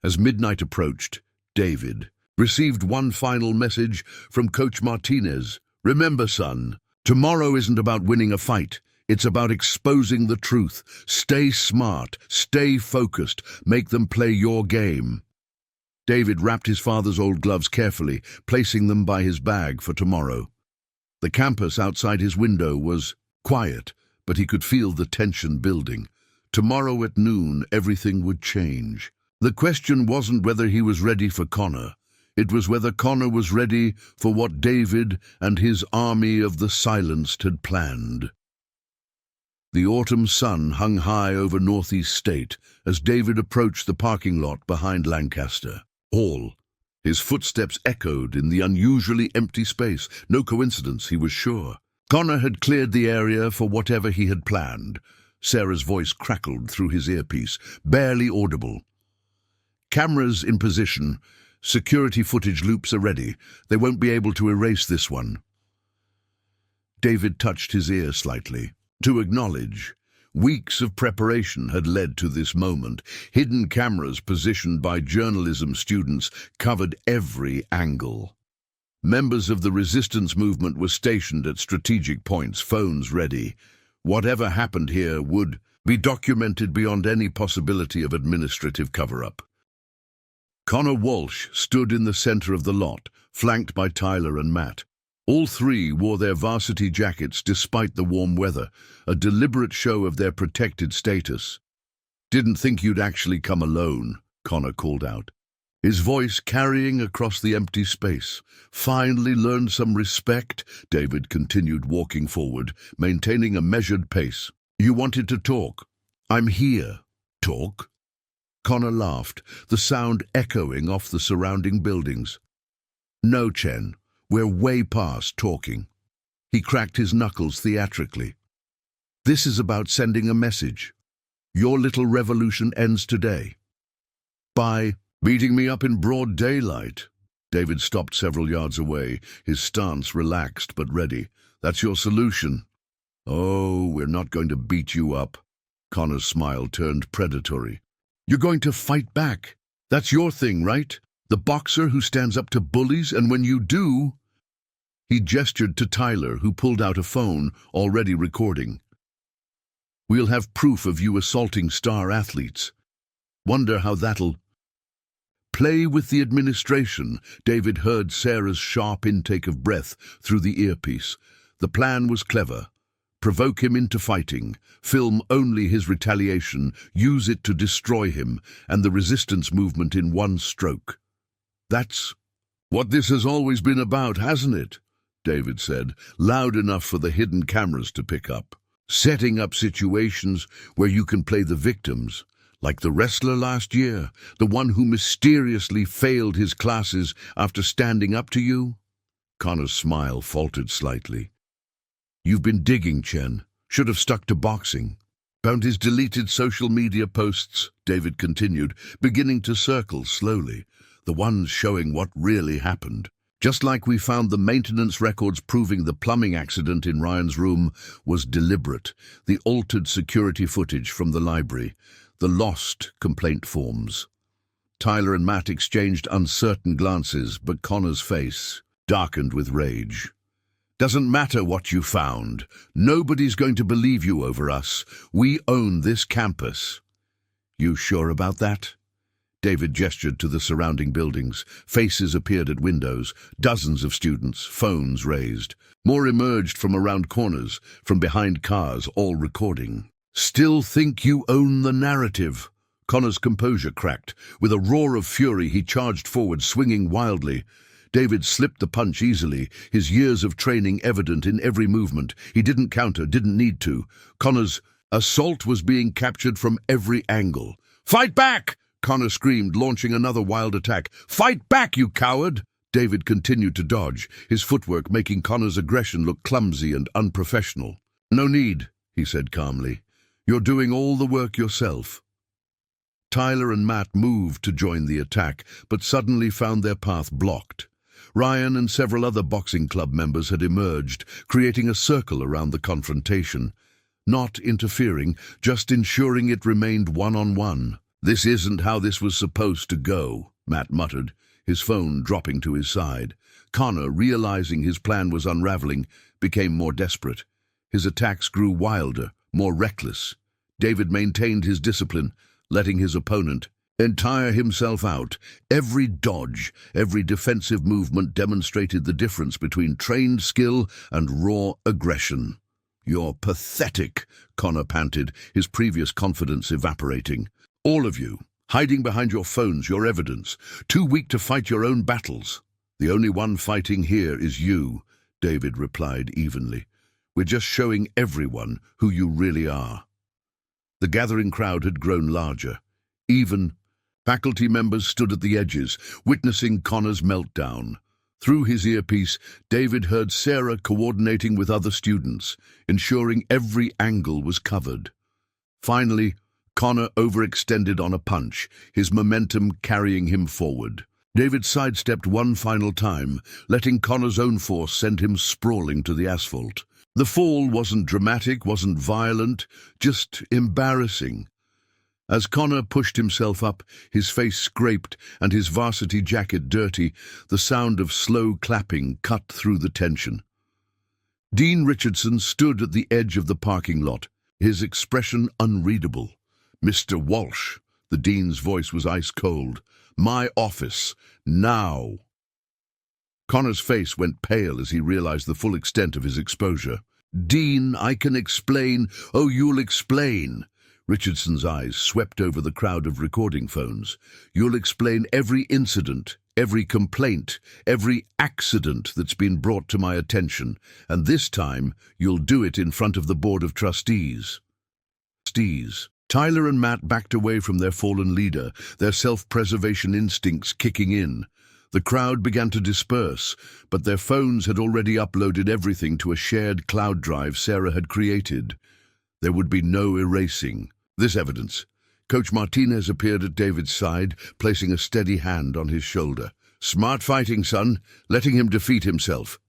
As midnight approached, David received one final message from Coach Martinez. "Remember, son, tomorrow isn't about winning a fight. It's about exposing the truth. Stay smart, stay focused, make them play your game." David wrapped his father's old gloves carefully, placing them by his bag for tomorrow. The campus outside his window was quiet, but he could feel the tension building. Tomorrow at noon, everything would change. The question wasn't whether he was ready for Connor. It was whether Connor was ready for what David and his army of the silenced had planned. The autumn sun hung high over Northeast State as David approached the parking lot behind Lancaster Hall. His footsteps echoed in the unusually empty space. No coincidence, he was sure. Connor had cleared the area for whatever he had planned. Sarah's voice crackled through his earpiece, barely audible. "Cameras in position. Security footage loops are ready. They won't be able to erase this one." David touched his ear slightly. To acknowledge, weeks of preparation had led to this moment. Hidden cameras positioned by journalism students covered every angle. Members of the resistance movement were stationed at strategic points, phones ready. Whatever happened here would be documented beyond any possibility of administrative cover-up. Connor Walsh stood in the center of the lot, flanked by Tyler and Matt. All three wore their varsity jackets despite the warm weather, a deliberate show of their protected status. "Didn't think you'd actually come alone," Connor called out, his voice carrying across the empty space. "Finally learned some respect," David continued, walking forward, maintaining a measured pace. "You wanted to talk. I'm here." "Talk?" Connor laughed, the sound echoing off the surrounding buildings. "No, Chen. We're way past talking." He cracked his knuckles theatrically. "This is about sending a message. Your little revolution ends today." "By beating me up in broad daylight." David stopped several yards away, his stance relaxed but ready. "That's your solution?" "Oh, we're not going to beat you up." Connor's smile turned predatory. "You're going to fight back. That's your thing, right? The boxer who stands up to bullies, and when you do—" He gestured to Tyler, who pulled out a phone, already recording. We'll have proof of you assaulting star athletes. Wonder how that'll... Play with the administration. David heard Sarah's sharp intake of breath through the earpiece. The plan was clever. Provoke him into fighting, film only his retaliation, use it to destroy him and the resistance movement in one stroke. That's what this has always been about, hasn't it? David said, loud enough for the hidden cameras to pick up. Setting up situations where you can play the victims, like the wrestler last year, the one who mysteriously failed his classes after standing up to you? Connor's smile faltered slightly. You've been digging, Chen. Should have stuck to boxing. Found his deleted social media posts, David continued, beginning to circle slowly, the ones showing what really happened. Just like we found the maintenance records proving the plumbing accident in Ryan's room was deliberate, the altered security footage from the library, the lost complaint forms. Tyler and Matt exchanged uncertain glances, but Connor's face darkened with rage. Doesn't matter what you found. Nobody's going to believe you over us. We own this campus. You sure about that? David gestured to the surrounding buildings. Faces appeared at windows, dozens of students, phones raised. More emerged from around corners, from behind cars, all recording. Still think you own the narrative? Connor's composure cracked. With a roar of fury, he charged forward, swinging wildly. David slipped the punch easily, his years of training evident in every movement. He didn't counter, didn't need to. Connor's assault was being captured from every angle. "Fight back!" Connor screamed, launching another wild attack. "Fight back, you coward!" David continued to dodge, his footwork making Connor's aggression look clumsy and unprofessional. "No need," he said calmly. "You're doing all the work yourself." Tyler and Matt moved to join the attack, but suddenly found their path blocked. Ryan and several other boxing club members had emerged, creating a circle around the confrontation. Not interfering, just ensuring it remained one-on-one. "This isn't how this was supposed to go," Matt muttered, his phone dropping to his side. Connor, realizing his plan was unraveling, became more desperate. His attacks grew wilder, more reckless. David maintained his discipline, letting his opponent tire himself out. Every dodge, every defensive movement demonstrated the difference between trained skill and raw aggression. "You're pathetic," Connor panted, his previous confidence evaporating. "All of you, hiding behind your phones, your evidence, too weak to fight your own battles." "The only one fighting here is you," David replied evenly. "We're just showing everyone who you really are." The gathering crowd had grown larger. Even faculty members stood at the edges, witnessing Connor's meltdown. Through his earpiece, David heard Sarah coordinating with other students, ensuring every angle was covered. Finally, Connor overextended on a punch, his momentum carrying him forward. David sidestepped one final time, letting Connor's own force send him sprawling to the asphalt. The fall wasn't dramatic, wasn't violent, just embarrassing. As Connor pushed himself up, his face scraped and his varsity jacket dirty, the sound of slow clapping cut through the tension. Dean Richardson stood at the edge of the parking lot, his expression unreadable. "Mr. Walsh," the dean's voice was ice-cold. "My office, now." Connor's face went pale as he realized the full extent of his exposure. "Dean, I can explain." "Oh, you'll explain." Richardson's eyes swept over the crowd of recording phones. "You'll explain every incident, every complaint, every accident that's been brought to my attention, and this time you'll do it in front of the Board of Trustees." Tyler and Matt backed away from their fallen leader, their self-preservation instincts kicking in. The crowd began to disperse, but their phones had already uploaded everything to a shared cloud drive Sarah had created. There would be no erasing this evidence. Coach Martinez appeared at David's side, placing a steady hand on his shoulder. "Smart fighting, son, letting him defeat himself."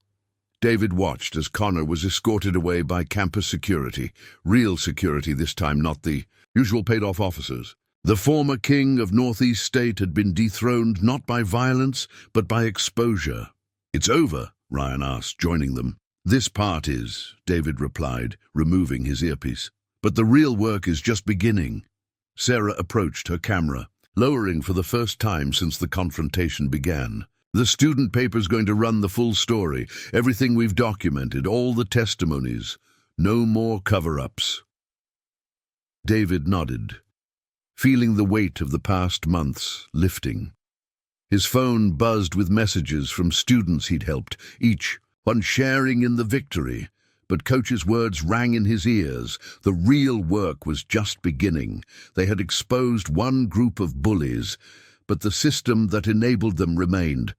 David watched as Connor was escorted away by campus security. Real security this time, not the usual paid-off officers. The former king of Northeast State had been dethroned not by violence, but by exposure. "It's over?" Ryan asked, joining them. "This part is," David replied, removing his earpiece. But the real work is just beginning. Sarah approached her camera, lowering for the first time since the confrontation began. The student paper's going to run the full story, everything we've documented, all the testimonies. No more cover-ups. David nodded, feeling the weight of the past months lifting. His phone buzzed with messages from students he'd helped, each one sharing in the victory. But Coach's words rang in his ears. The real work was just beginning. They had exposed one group of bullies, but the system that enabled them remained.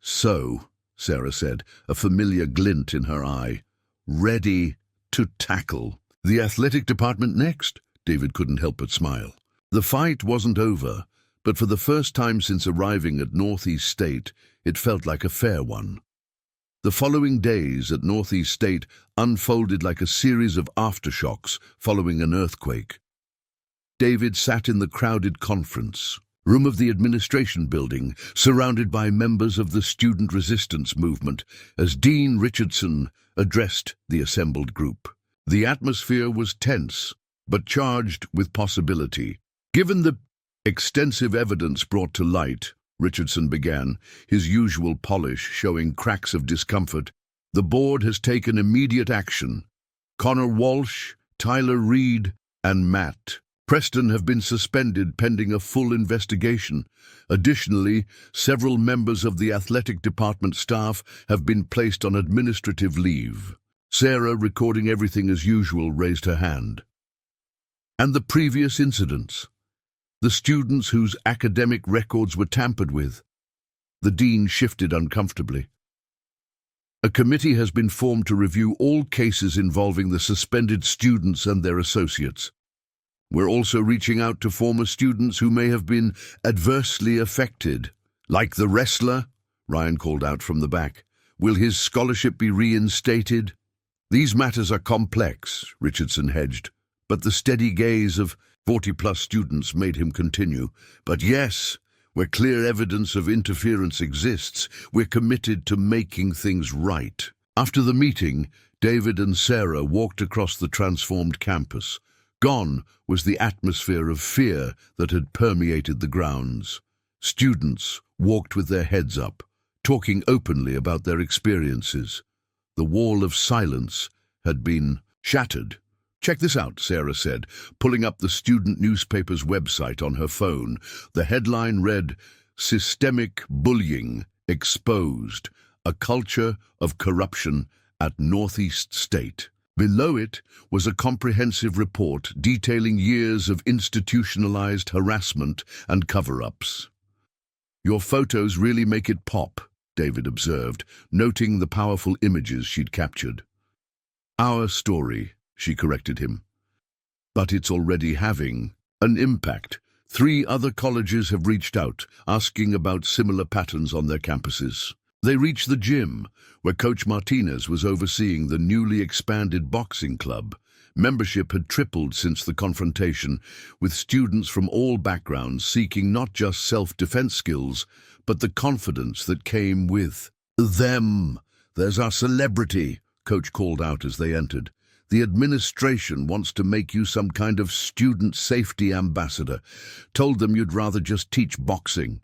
So, Sarah said, a familiar glint in her eye, ready to tackle. The athletic department next? David couldn't help but smile. The fight wasn't over, but for the first time since arriving at Northeast State, it felt like a fair one. The following days at Northeast State unfolded like a series of aftershocks following an earthquake. David sat in the crowded conference room of the administration building, surrounded by members of the student resistance movement, as Dean Richardson addressed the assembled group. The atmosphere was tense, but charged with possibility. Given the extensive evidence brought to light, Richardson began, his usual polish showing cracks of discomfort, the board has taken immediate action. Connor Walsh, Tyler Reed, and Matt Preston have been suspended pending a full investigation. Additionally, several members of the athletic department staff have been placed on administrative leave. Sarah, recording everything as usual, raised her hand. And the previous incidents? The students whose academic records were tampered with? The dean shifted uncomfortably. A committee has been formed to review all cases involving the suspended students and their associates. We're also reaching out to former students who may have been adversely affected. Like the wrestler, Ryan called out from the back. Will his scholarship be reinstated? These matters are complex, Richardson hedged, but the steady gaze of 40-plus students made him continue. But yes, where clear evidence of interference exists, we're committed to making things right. After the meeting, David and Sarah walked across the transformed campus. Gone was the atmosphere of fear that had permeated the grounds. Students walked with their heads up, talking openly about their experiences. The wall of silence had been shattered. Check this out, Sarah said, pulling up the student newspaper's website on her phone. The headline read, "Systemic Bullying Exposed, a Culture of Corruption at Northeast State." Below it was a comprehensive report detailing years of institutionalized harassment and cover-ups. "Your photos really make it pop," David observed, noting the powerful images she'd captured. "Our story," she corrected him. "But it's already having an impact. 3 other colleges have reached out, asking about similar patterns on their campuses." They reached the gym, where Coach Martinez was overseeing the newly expanded boxing club. Membership had tripled since the confrontation, with students from all backgrounds seeking not just self-defense skills, but the confidence that came with them. "There's our celebrity," Coach called out as they entered. "The administration wants to make you some kind of student safety ambassador. Told them you'd rather just teach boxing."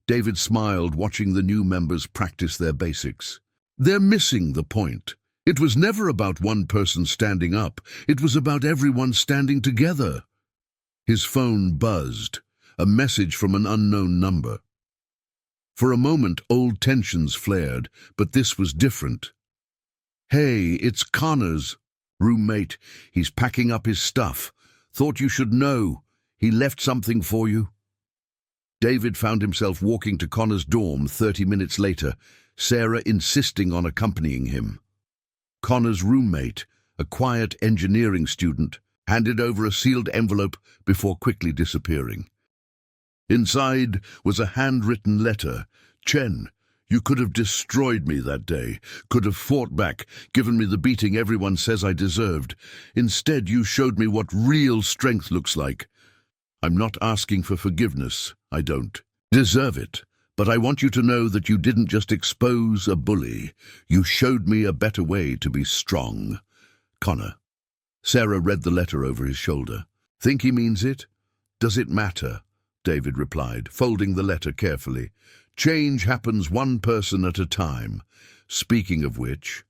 David smiled, watching the new members practice their basics. "They're missing the point. It was never about one person standing up. It was about everyone standing together." His phone buzzed, a message from an unknown number. For a moment, old tensions flared, but this was different. "Hey, it's Connor's roommate. He's packing up his stuff. Thought you should know. He left something for you." David found himself walking to Connor's dorm 30 minutes later, Sarah insisting on accompanying him. Connor's roommate, a quiet engineering student, handed over a sealed envelope before quickly disappearing. Inside was a handwritten letter. "Chen, you could have destroyed me that day, could have fought back, given me the beating everyone says I deserved. Instead, you showed me what real strength looks like. I'm not asking for forgiveness. I don't deserve it. But I want you to know that you didn't just expose a bully. You showed me a better way to be strong. Connor." Sarah read the letter over his shoulder. Think he means it? Does it matter? David replied, folding the letter carefully. Change happens one person at a time. Speaking of which,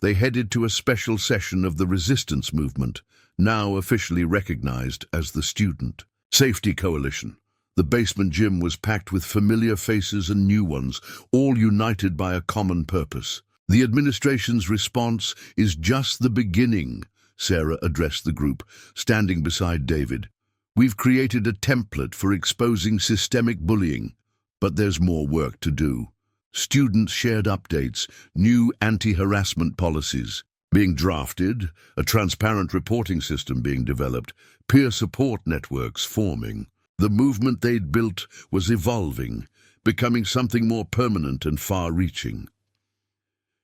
they headed to a special session of the resistance movement, now officially recognized as the Student Safety Coalition. The basement gym was packed with familiar faces and new ones, all united by a common purpose. The administration's response is just the beginning, Sarah addressed the group, standing beside David. We've created a template for exposing systemic bullying, but there's more work to do. Students shared updates, new anti-harassment policies being drafted, a transparent reporting system being developed, peer support networks forming. The movement they'd built was evolving, becoming something more permanent and far-reaching.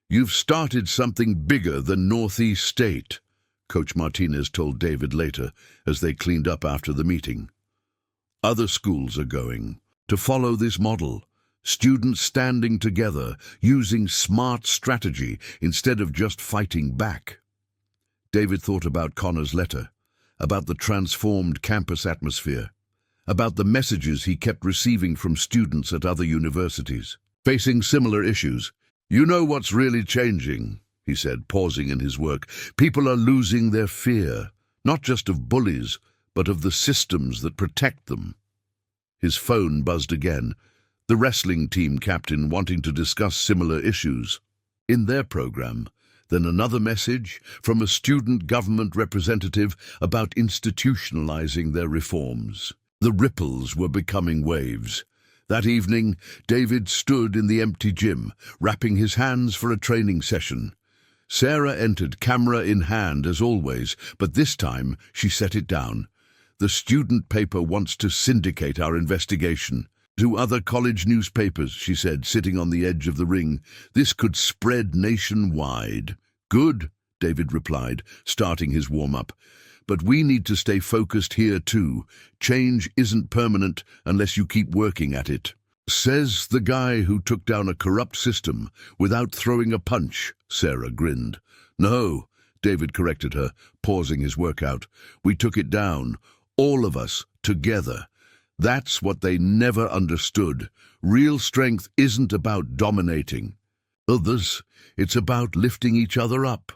You've started something bigger than Northeast State, Coach Martinez told David later as they cleaned up after the meeting. Other schools are going to follow this model, students standing together, using smart strategy instead of just fighting back. David thought about Connor's letter, about the transformed campus atmosphere, about the messages he kept receiving from students at other universities, facing similar issues. You know what's really changing, he said, pausing in his work. People are losing their fear, not just of bullies, but of the systems that protect them. His phone buzzed again, the wrestling team captain wanting to discuss similar issues. In their program, then another message from a student government representative about institutionalizing their reforms. The ripples were becoming waves. That evening, David stood in the empty gym, wrapping his hands for a training session. Sarah entered, camera in hand as always, but this time she set it down. The student paper wants to syndicate our investigation to other college newspapers, she said, sitting on the edge of the ring. This could spread nationwide. Good, David replied, starting his warm-up. But we need to stay focused here too. Change isn't permanent unless you keep working at it. Says the guy who took down a corrupt system without throwing a punch, Sarah grinned. No, David corrected her, pausing his workout. We took it down, all of us, together. That's what they never understood. Real strength isn't about dominating others, it's about lifting each other up.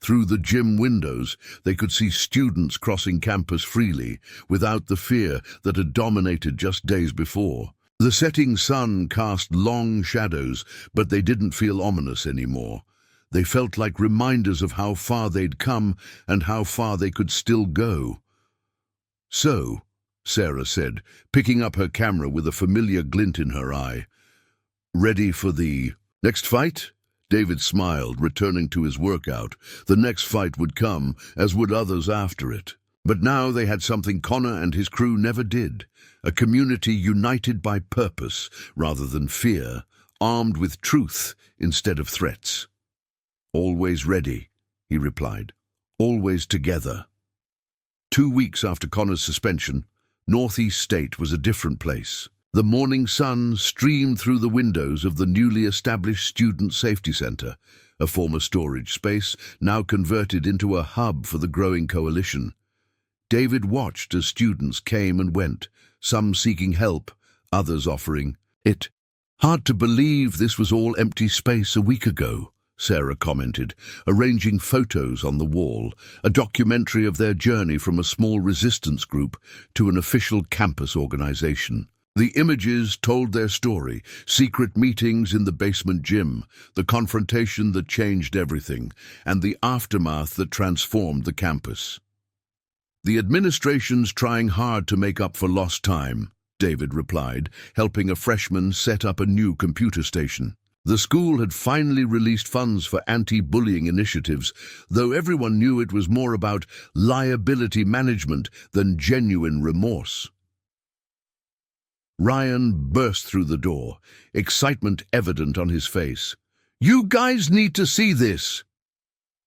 Through the gym windows, they could see students crossing campus freely, without the fear that had dominated just days before. The setting sun cast long shadows, but they didn't feel ominous anymore. They felt like reminders of how far they'd come and how far they could still go. So, Sarah said, picking up her camera with a familiar glint in her eye. Ready for the next fight? David smiled, returning to his workout. The next fight would come, as would others after it. But now they had something Connor and his crew never did. A community united by purpose rather than fear, armed with truth instead of threats. Always ready, he replied. Always together. 2 weeks after Connor's suspension, Northeast State was a different place. The morning sun streamed through the windows of the newly established Student Safety Center, a former storage space now converted into a hub for the growing coalition. David watched as students came and went, some seeking help, others offering it. Hard to believe this was all empty space a week ago, Sarah commented, arranging photos on the wall, a documentary of their journey from a small resistance group to an official campus organization. The images told their story, secret meetings in the basement gym, the confrontation that changed everything, and the aftermath that transformed the campus. The administration's trying hard to make up for lost time, David replied, helping a freshman set up a new computer station. The school had finally released funds for anti-bullying initiatives, though everyone knew it was more about liability management than genuine remorse. Ryan burst through the door, excitement evident on his face. You guys need to see this!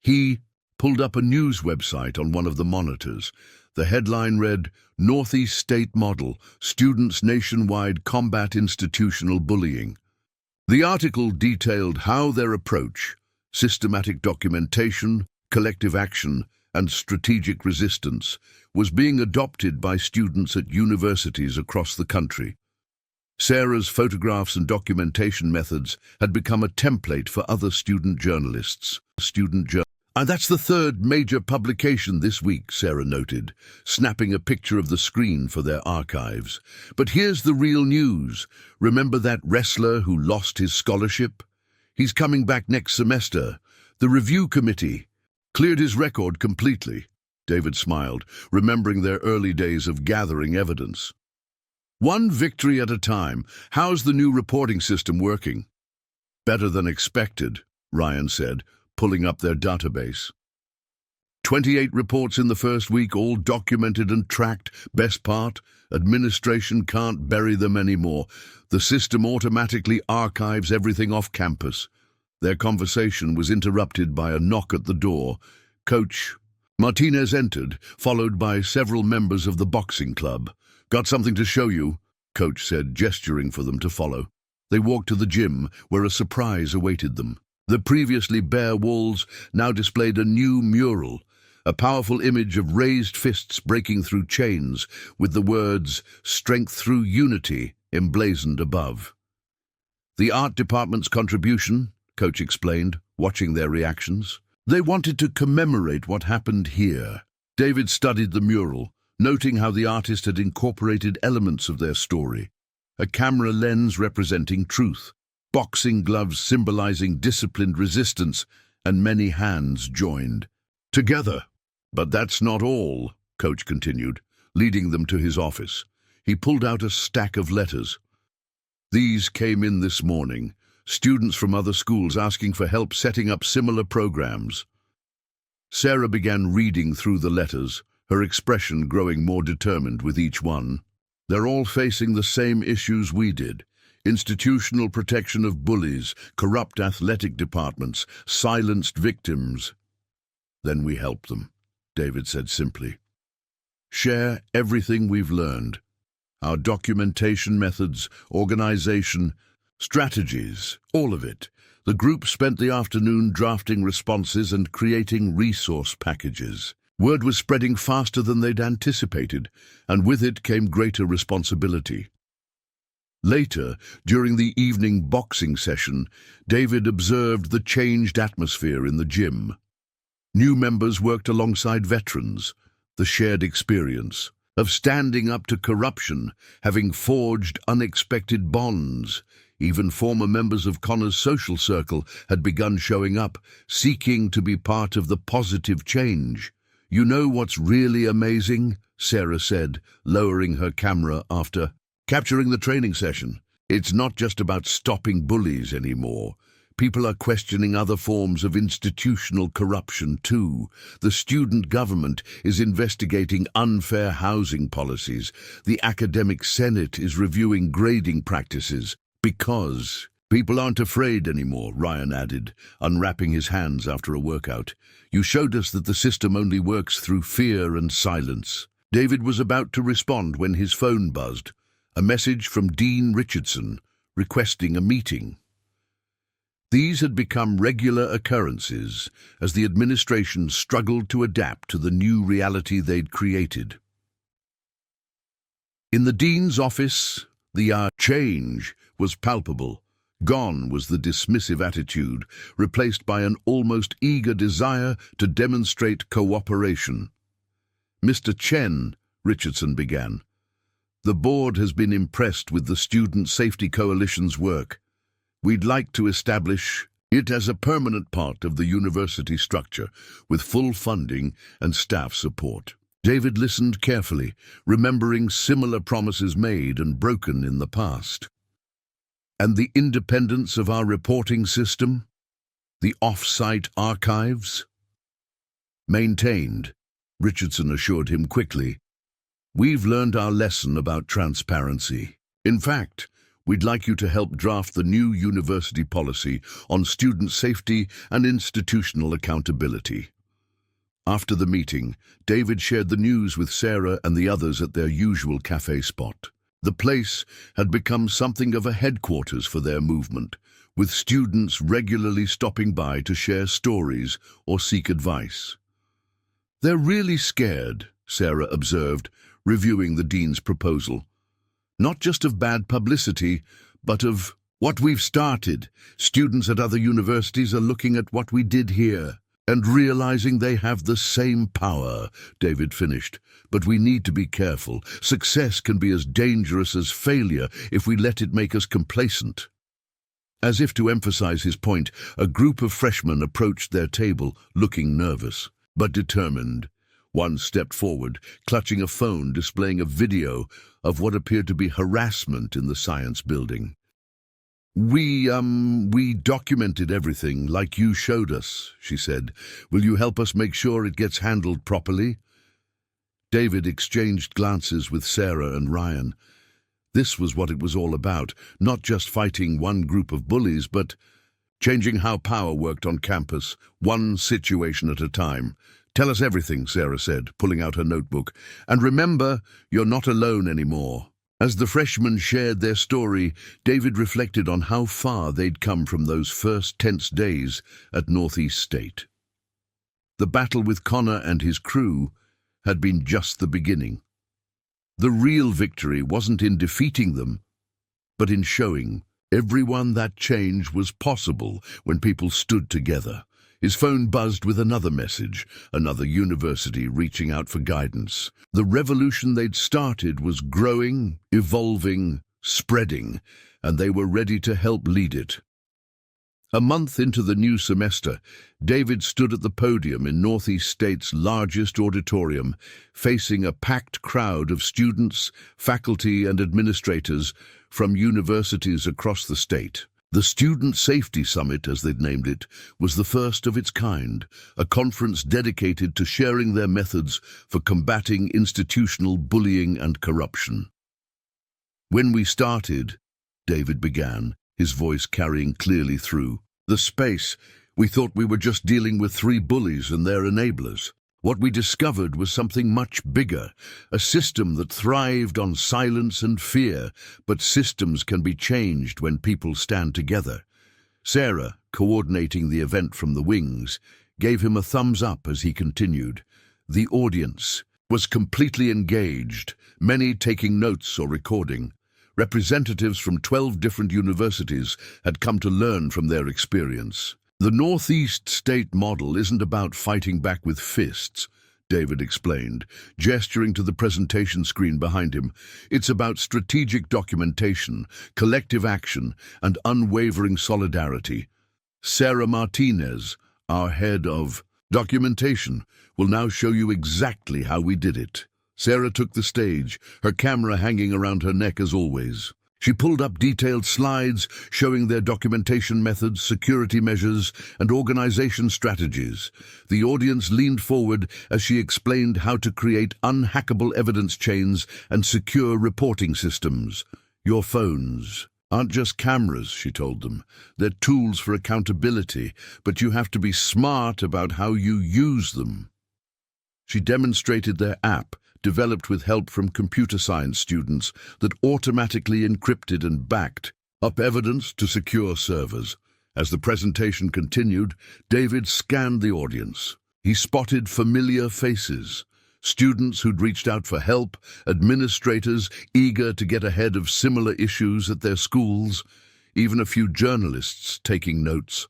He pulled up a news website on one of the monitors. The headline read, Northeast State Model, Students Nationwide Combat Institutional Bullying. The article detailed how their approach, systematic documentation, collective action, and strategic resistance was being adopted by students at universities across the country. Sarah's photographs and documentation methods had become a template for other student journalists. And that's the third major publication this week, Sarah noted, snapping a picture of the screen for their archives. But here's the real news. Remember that wrestler who lost his scholarship? He's coming back next semester. The review committee cleared his record completely. David smiled, remembering their early days of gathering evidence. One victory at a time. How's the new reporting system working? Better than expected, Ryan said, pulling up their database. 28 reports in the first week, all documented and tracked. Best part, administration can't bury them anymore. The system automatically archives everything off campus. Their conversation was interrupted by a knock at the door. Coach Martinez entered, followed by several members of the boxing club. Got something to show you, Coach said, gesturing for them to follow. They walked to the gym, where a surprise awaited them. The previously bare walls now displayed a new mural, a powerful image of raised fists breaking through chains, with the words, "Strength through unity," emblazoned above. The art department's contribution, Coach explained, watching their reactions. They wanted to commemorate what happened here. David studied the mural, noting how the artist had incorporated elements of their story. A camera lens representing truth, boxing gloves symbolizing disciplined resistance, and many hands joined together. But that's not all, Coach continued, leading them to his office. He pulled out a stack of letters. These came in this morning, students from other schools asking for help setting up similar programs. Sarah began reading through the letters, her expression growing more determined with each one. They're all facing the same issues we did. Institutional protection of bullies, corrupt athletic departments, silenced victims. Then we help them, David said simply. Share everything we've learned. Our documentation methods, organization, strategies, all of it. The group spent the afternoon drafting responses and creating resource packages. Word was spreading faster than they'd anticipated, and with it came greater responsibility. Later, during the evening boxing session, David observed the changed atmosphere in the gym. New members worked alongside veterans, the shared experience of standing up to corruption, having forged unexpected bonds. Even former members of Connor's social circle had begun showing up, seeking to be part of the positive change. You know what's really amazing? Sarah said, lowering her camera after capturing the training session. It's not just about stopping bullies anymore. People are questioning other forms of institutional corruption too. The student government is investigating unfair housing policies. The academic senate is reviewing grading practices. Because people aren't afraid anymore, Ryan added, unwrapping his hands after a workout. You showed us that the system only works through fear and silence. David was about to respond when his phone buzzed. A message from Dean Richardson, requesting a meeting. These had become regular occurrences as the administration struggled to adapt to the new reality they'd created. In the dean's office, the change was palpable. Gone was the dismissive attitude, replaced by an almost eager desire to demonstrate cooperation. Mr. Chen, Richardson began, the board has been impressed with the Student Safety Coalition's work. We'd like to establish it as a permanent part of the university structure, with full funding and staff support. David listened carefully, remembering similar promises made and broken in the past. And the independence of our reporting system? The off-site archives? Maintained, Richardson assured him quickly. We've learned our lesson about transparency. In fact, we'd like you to help draft the new university policy on student safety and institutional accountability. After the meeting, David shared the news with Sarah and the others at their usual cafe spot. The place had become something of a headquarters for their movement, with students regularly stopping by to share stories or seek advice. They're really scared, Sarah observed, reviewing the dean's proposal. Not just of bad publicity, but of what we've started. Students at other universities are looking at what we did here and realizing they have the same power, David finished. But we need to be careful. Success can be as dangerous as failure if we let it make us complacent. As if to emphasize his point, a group of freshmen approached their table, looking nervous, but determined. One stepped forward, clutching a phone displaying a video of what appeared to be harassment in the science building. We documented everything like you showed us, she said. Will you help us make sure it gets handled properly? David exchanged glances with Sarah and Ryan. This was what it was all about, not just fighting one group of bullies, but changing how power worked on campus, one situation at a time. Tell us everything, Sarah said, pulling out her notebook. And remember, you're not alone anymore. As the freshmen shared their story, David reflected on how far they'd come from those first tense days at Northeast State. The battle with Connor and his crew had been just the beginning. The real victory wasn't in defeating them, but in showing everyone that change was possible when people stood together. His phone buzzed with another message, another university reaching out for guidance. The revolution they'd started was growing, evolving, spreading, and they were ready to help lead it. A month into the new semester, David stood at the podium in Northeast State's largest auditorium, facing a packed crowd of students, faculty, and administrators from universities across the state. The Student Safety Summit, as they'd named it, was the first of its kind, a conference dedicated to sharing their methods for combating institutional bullying and corruption. When we started, David began, his voice carrying clearly through the space, we thought we were just dealing with 3 bullies and their enablers. What we discovered was something much bigger, a system that thrived on silence and fear, but systems can be changed when people stand together. Sarah, coordinating the event from the wings, gave him a thumbs up as he continued. The audience was completely engaged, many taking notes or recording. Representatives from 12 different universities had come to learn from their experience. The Northeast State model isn't about fighting back with fists, David explained, gesturing to the presentation screen behind him. It's about strategic documentation, collective action, and unwavering solidarity. Sarah Martinez, our head of documentation, will now show you exactly how we did it. Sarah took the stage, her camera hanging around her neck as always. She pulled up detailed slides showing their documentation methods, security measures, and organization strategies. The audience leaned forward as she explained how to create unhackable evidence chains and secure reporting systems. Your phones aren't just cameras, she told them. They're tools for accountability, but you have to be smart about how you use them. She demonstrated their app, developed with help from computer science students, that automatically encrypted and backed up evidence to secure servers. As the presentation continued, David scanned the audience. He spotted familiar faces, students who'd reached out for help, administrators eager to get ahead of similar issues at their schools, even a few journalists taking notes.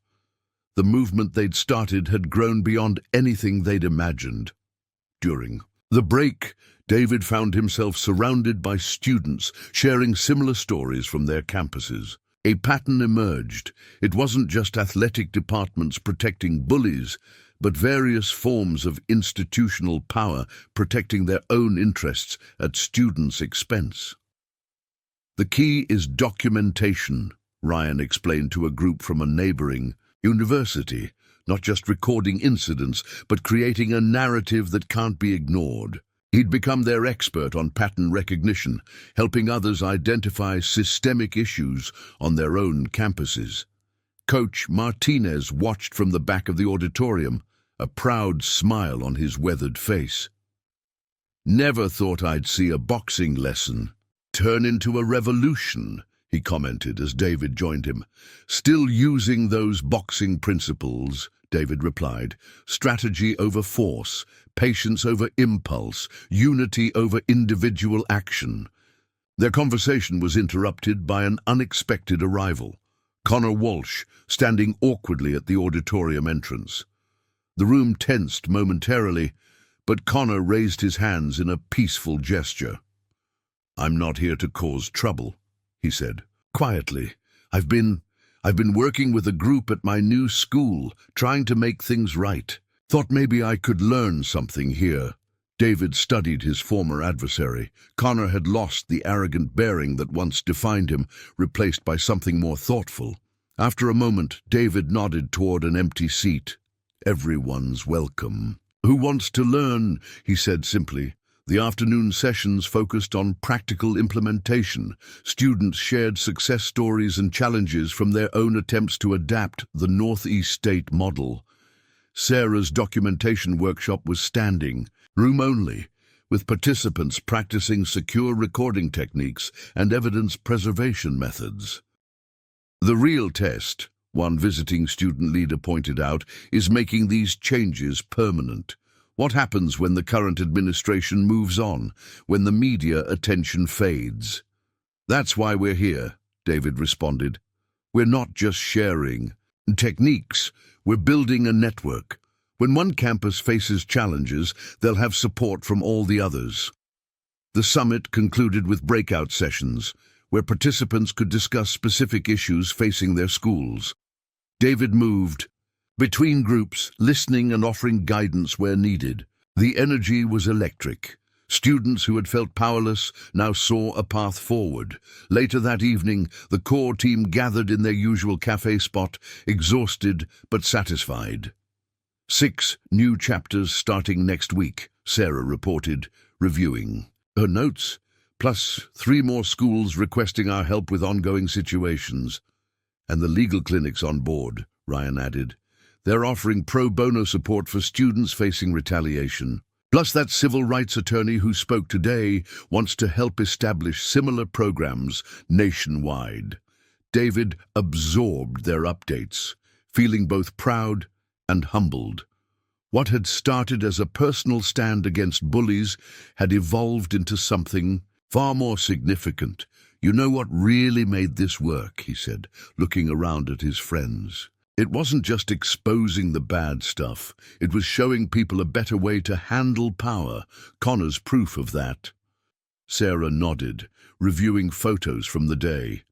The movement they'd started had grown beyond anything they'd imagined. During the break, David found himself surrounded by students sharing similar stories from their campuses. A pattern emerged. It wasn't just athletic departments protecting bullies, but various forms of institutional power protecting their own interests at students' expense. The key is documentation, Ryan explained to a group from a neighboring university. Not just recording incidents, but creating a narrative that can't be ignored. He'd become their expert on pattern recognition, helping others identify systemic issues on their own campuses. Coach Martinez watched from the back of the auditorium, a proud smile on his weathered face. Never thought I'd see a boxing lesson turn into a revolution, he commented as David joined him. Still using those boxing principles, David replied. Strategy over force, patience over impulse, unity over individual action. Their conversation was interrupted by an unexpected arrival. Connor Walsh, standing awkwardly at the auditorium entrance. The room tensed momentarily, but Connor raised his hands in a peaceful gesture. "I'm not here to cause trouble," he said, quietly. I've been working with a group at my new school, trying to make things right. Thought maybe I could learn something here." David studied his former adversary. Connor had lost the arrogant bearing that once defined him, replaced by something more thoughtful. After a moment, David nodded toward an empty seat. "Everyone's welcome." "Who wants to learn?" he said simply. The afternoon sessions focused on practical implementation. Students shared success stories and challenges from their own attempts to adapt the Northeast State model. Sarah's documentation workshop was standing, room only, with participants practicing secure recording techniques and evidence preservation methods. "The real test," one visiting student leader pointed out, "is making these changes permanent. What happens when the current administration moves on, when the media attention fades?" "That's why we're here," David responded. "We're not just sharing techniques, we're building a network. When one campus faces challenges, they'll have support from all the others." The summit concluded with breakout sessions, where participants could discuss specific issues facing their schools. David moved between groups, listening and offering guidance where needed. The energy was electric. Students who had felt powerless now saw a path forward. Later that evening, the core team gathered in their usual cafe spot, exhausted but satisfied. 6 new chapters starting next week, Sarah reported, reviewing her notes, plus 3 more schools requesting our help with ongoing situations. "And the legal clinic's on board," Ryan added. "They're offering pro bono support for students facing retaliation. Plus that civil rights attorney who spoke today wants to help establish similar programs nationwide." David absorbed their updates, feeling both proud and humbled. What had started as a personal stand against bullies had evolved into something far more significant. "You know what really made this work?" he said, looking around at his friends. "It wasn't just exposing the bad stuff. It was showing people a better way to handle power. Connor's proof of that." Sarah nodded, reviewing photos from the day.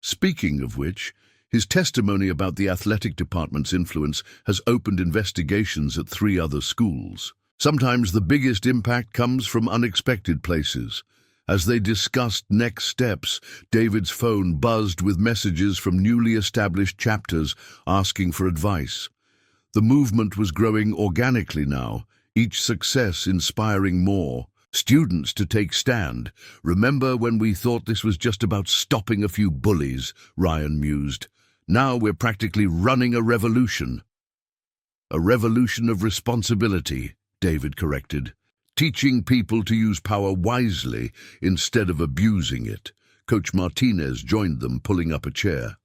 "Speaking of which, his testimony about the athletic department's influence has opened investigations at 3 other schools. Sometimes the biggest impact comes from unexpected places." As they discussed next steps, David's phone buzzed with messages from newly established chapters asking for advice. The movement was growing organically now, each success inspiring more. "Students to take stand. Remember when we thought this was just about stopping a few bullies?" Ryan mused. "Now we're practically running a revolution." "A revolution of responsibility," David corrected. "Teaching people to use power wisely instead of abusing it." Coach Martinez joined them, pulling up a chair.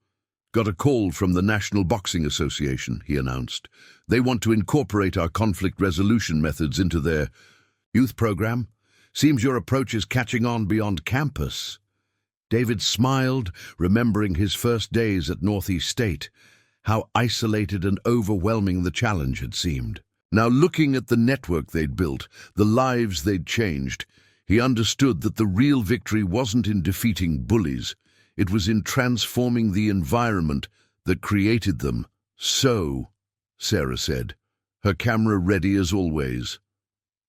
"Got a call from the National Boxing Association," he announced. "They want to incorporate our conflict resolution methods into their youth program. Seems your approach is catching on beyond campus." David smiled, remembering his first days at Northeast State, how isolated and overwhelming the challenge had seemed. Now looking at the network they'd built, the lives they'd changed, he understood that the real victory wasn't in defeating bullies, it was in transforming the environment that created them. "So," Sarah said, her camera ready as always.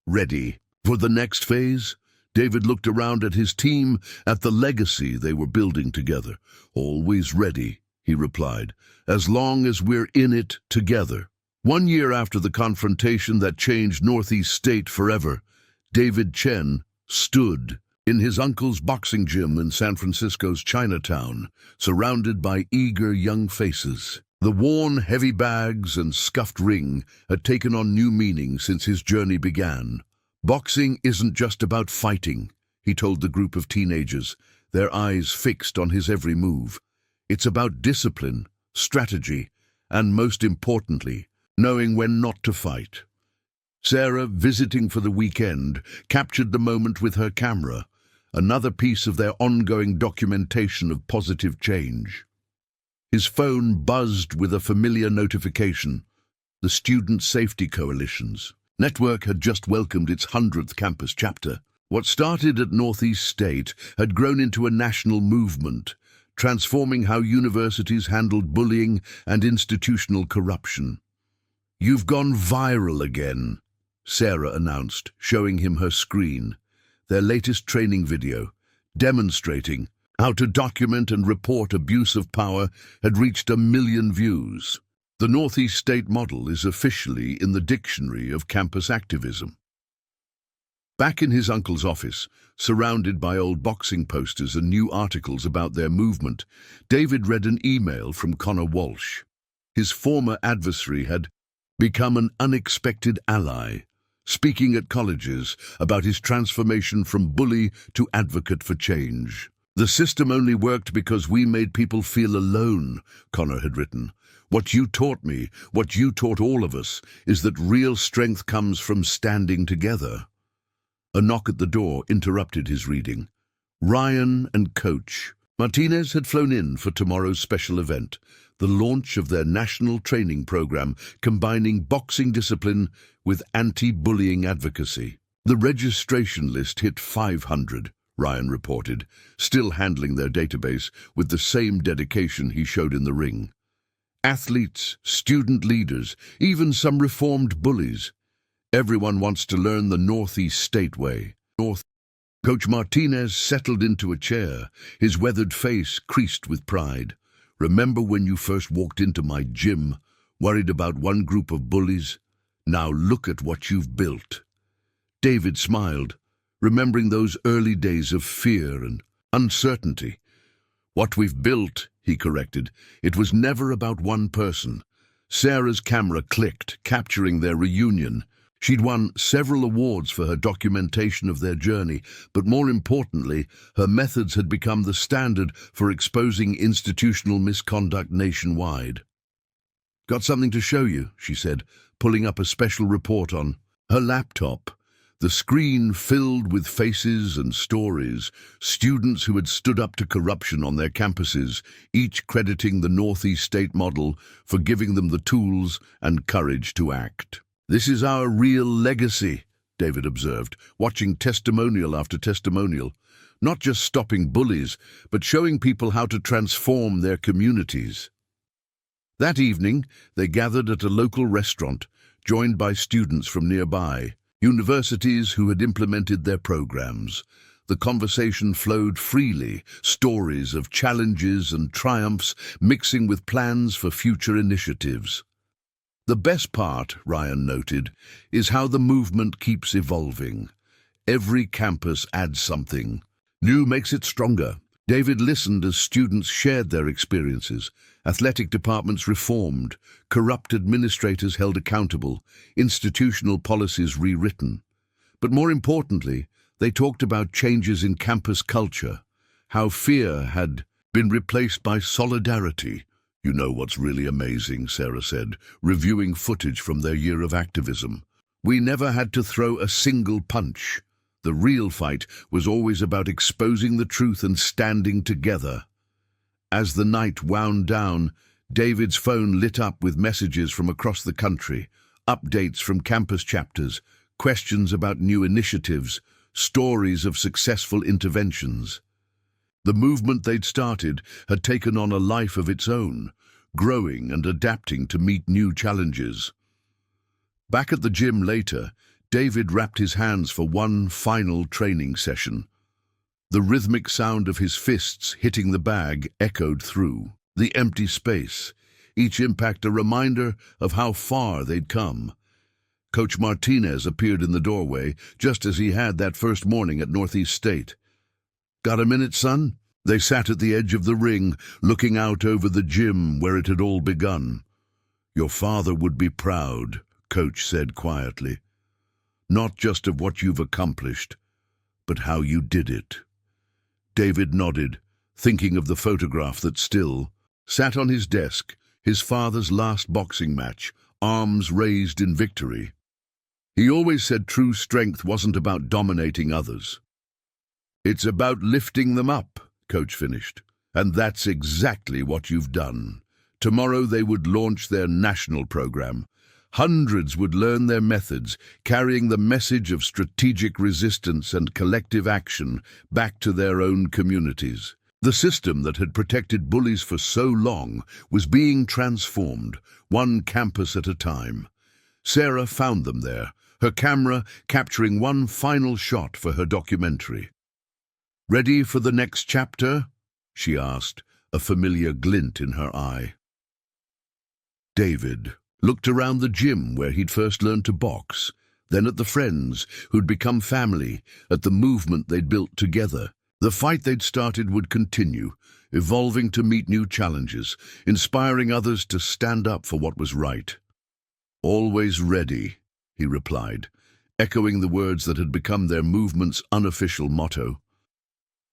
"Ready for the next phase?" David looked around at his team, at the legacy they were building together. "Always ready," he replied, "as long as we're in it together." 1 year after the confrontation that changed Northeast State forever, David Chen stood in his uncle's boxing gym in San Francisco's Chinatown, surrounded by eager young faces. The worn, heavy bags and scuffed ring had taken on new meaning since his journey began. "Boxing isn't just about fighting," he told the group of teenagers, their eyes fixed on his every move. "It's about discipline, strategy, and most importantly, knowing when not to fight. Sarah, visiting for the weekend, captured the moment with her camera, another piece of their ongoing documentation of positive change. His phone buzzed with a familiar notification. The Student Safety Coalition's network had just welcomed its 100th campus chapter. What started at Northeast State had grown into a national movement, transforming how universities handled bullying and institutional corruption. "You've gone viral again," Sarah announced, showing him her screen, their latest training video, demonstrating how to document and report abuse of power had reached 1 million views. The Northeast State model is officially in the dictionary of campus activism. Back in his uncle's office, surrounded by old boxing posters and new articles about their movement, David read an email from Connor Walsh. His former adversary had become an unexpected ally, speaking at colleges about his transformation from bully to advocate for change. "The system only worked because we made people feel alone," Connor had written. "What you taught me, what you taught all of us, is that real strength comes from standing together." A knock at the door interrupted his reading. Ryan and Coach Martinez had flown in for tomorrow's special event, the launch of their national training program combining boxing discipline with anti-bullying advocacy. The registration list hit 500, Ryan reported, still handling their database with the same dedication he showed in the ring. Athletes, student leaders, even some reformed bullies. Everyone wants to learn the Northeast State way. Coach Martinez settled into a chair, his weathered face creased with pride. "Remember when you first walked into my gym, worried about one group of bullies? Now look at what you've built." David smiled, remembering those early days of fear and uncertainty. "What we've built," he corrected, "it was never about one person." Sarah's camera clicked, capturing their reunion. She'd won several awards for her documentation of their journey, but more importantly, her methods had become the standard for exposing institutional misconduct nationwide. "Got something to show you," she said, pulling up a special report on her laptop. The screen filled with faces and stories, students who had stood up to corruption on their campuses, each crediting the Northeast State model for giving them the tools and courage to act. "This is our real legacy," David observed, watching testimonial after testimonial, not just stopping bullies, but showing people how to transform their communities. That evening, they gathered at a local restaurant, joined by students from nearby, universities who had implemented their programs. The conversation flowed freely, stories of challenges and triumphs mixing with plans for future initiatives. "The best part," Ryan noted, "is how the movement keeps evolving. Every campus adds something. New makes it stronger." David listened as students shared their experiences. Athletic departments reformed, corrupt administrators held accountable, institutional policies rewritten. But more importantly, they talked about changes in campus culture, how fear had been replaced by solidarity. "You know what's really amazing," Sarah said, reviewing footage from their year of activism. "We never had to throw a single punch. The real fight was always about exposing the truth and standing together." As the night wound down, David's phone lit up with messages from across the country, updates from campus chapters, questions about new initiatives, stories of successful interventions. The movement they'd started had taken on a life of its own, growing and adapting to meet new challenges. Back at the gym later, David wrapped his hands for one final training session. The rhythmic sound of his fists hitting the bag echoed through the empty space, each impact a reminder of how far they'd come. Coach Martinez appeared in the doorway, just as he had that first morning at Northeast State. "Got a minute, son?" They sat at the edge of the ring, looking out over the gym where it had all begun. "Your father would be proud," Coach said quietly. "Not just of what you've accomplished, but how you did it." David nodded, thinking of the photograph that still sat on his desk, his father's last boxing match, arms raised in victory. He always said true strength wasn't about dominating others. "It's about lifting them up," Coach finished. "And that's exactly what you've done." Tomorrow they would launch their national program. Hundreds would learn their methods, carrying the message of strategic resistance and collective action back to their own communities. The system that had protected bullies for so long was being transformed, one campus at a time. Sarah found them there, her camera capturing one final shot for her documentary. "Ready for the next chapter?" she asked, a familiar glint in her eye. David looked around the gym where he'd first learned to box, then at the friends who'd become family, at the movement they'd built together. The fight they'd started would continue, evolving to meet new challenges, inspiring others to stand up for what was right. "Always ready," he replied, echoing the words that had become their movement's unofficial motto.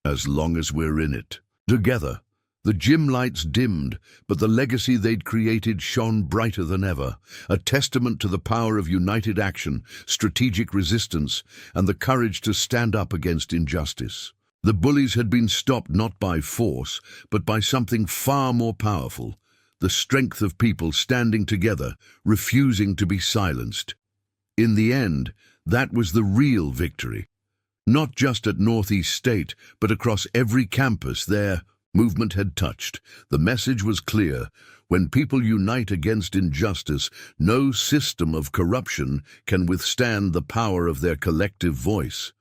"As long as we're in it." Together, the gym lights dimmed, but the legacy they'd created shone brighter than ever, a testament to the power of united action, strategic resistance, and the courage to stand up against injustice. The bullies had been stopped not by force, but by something far more powerful, the strength of people standing together, refusing to be silenced. In the end, that was the real victory. Not just at Northeast State, but across every campus their movement had touched. The message was clear: when people unite against injustice, no system of corruption can withstand the power of their collective voice.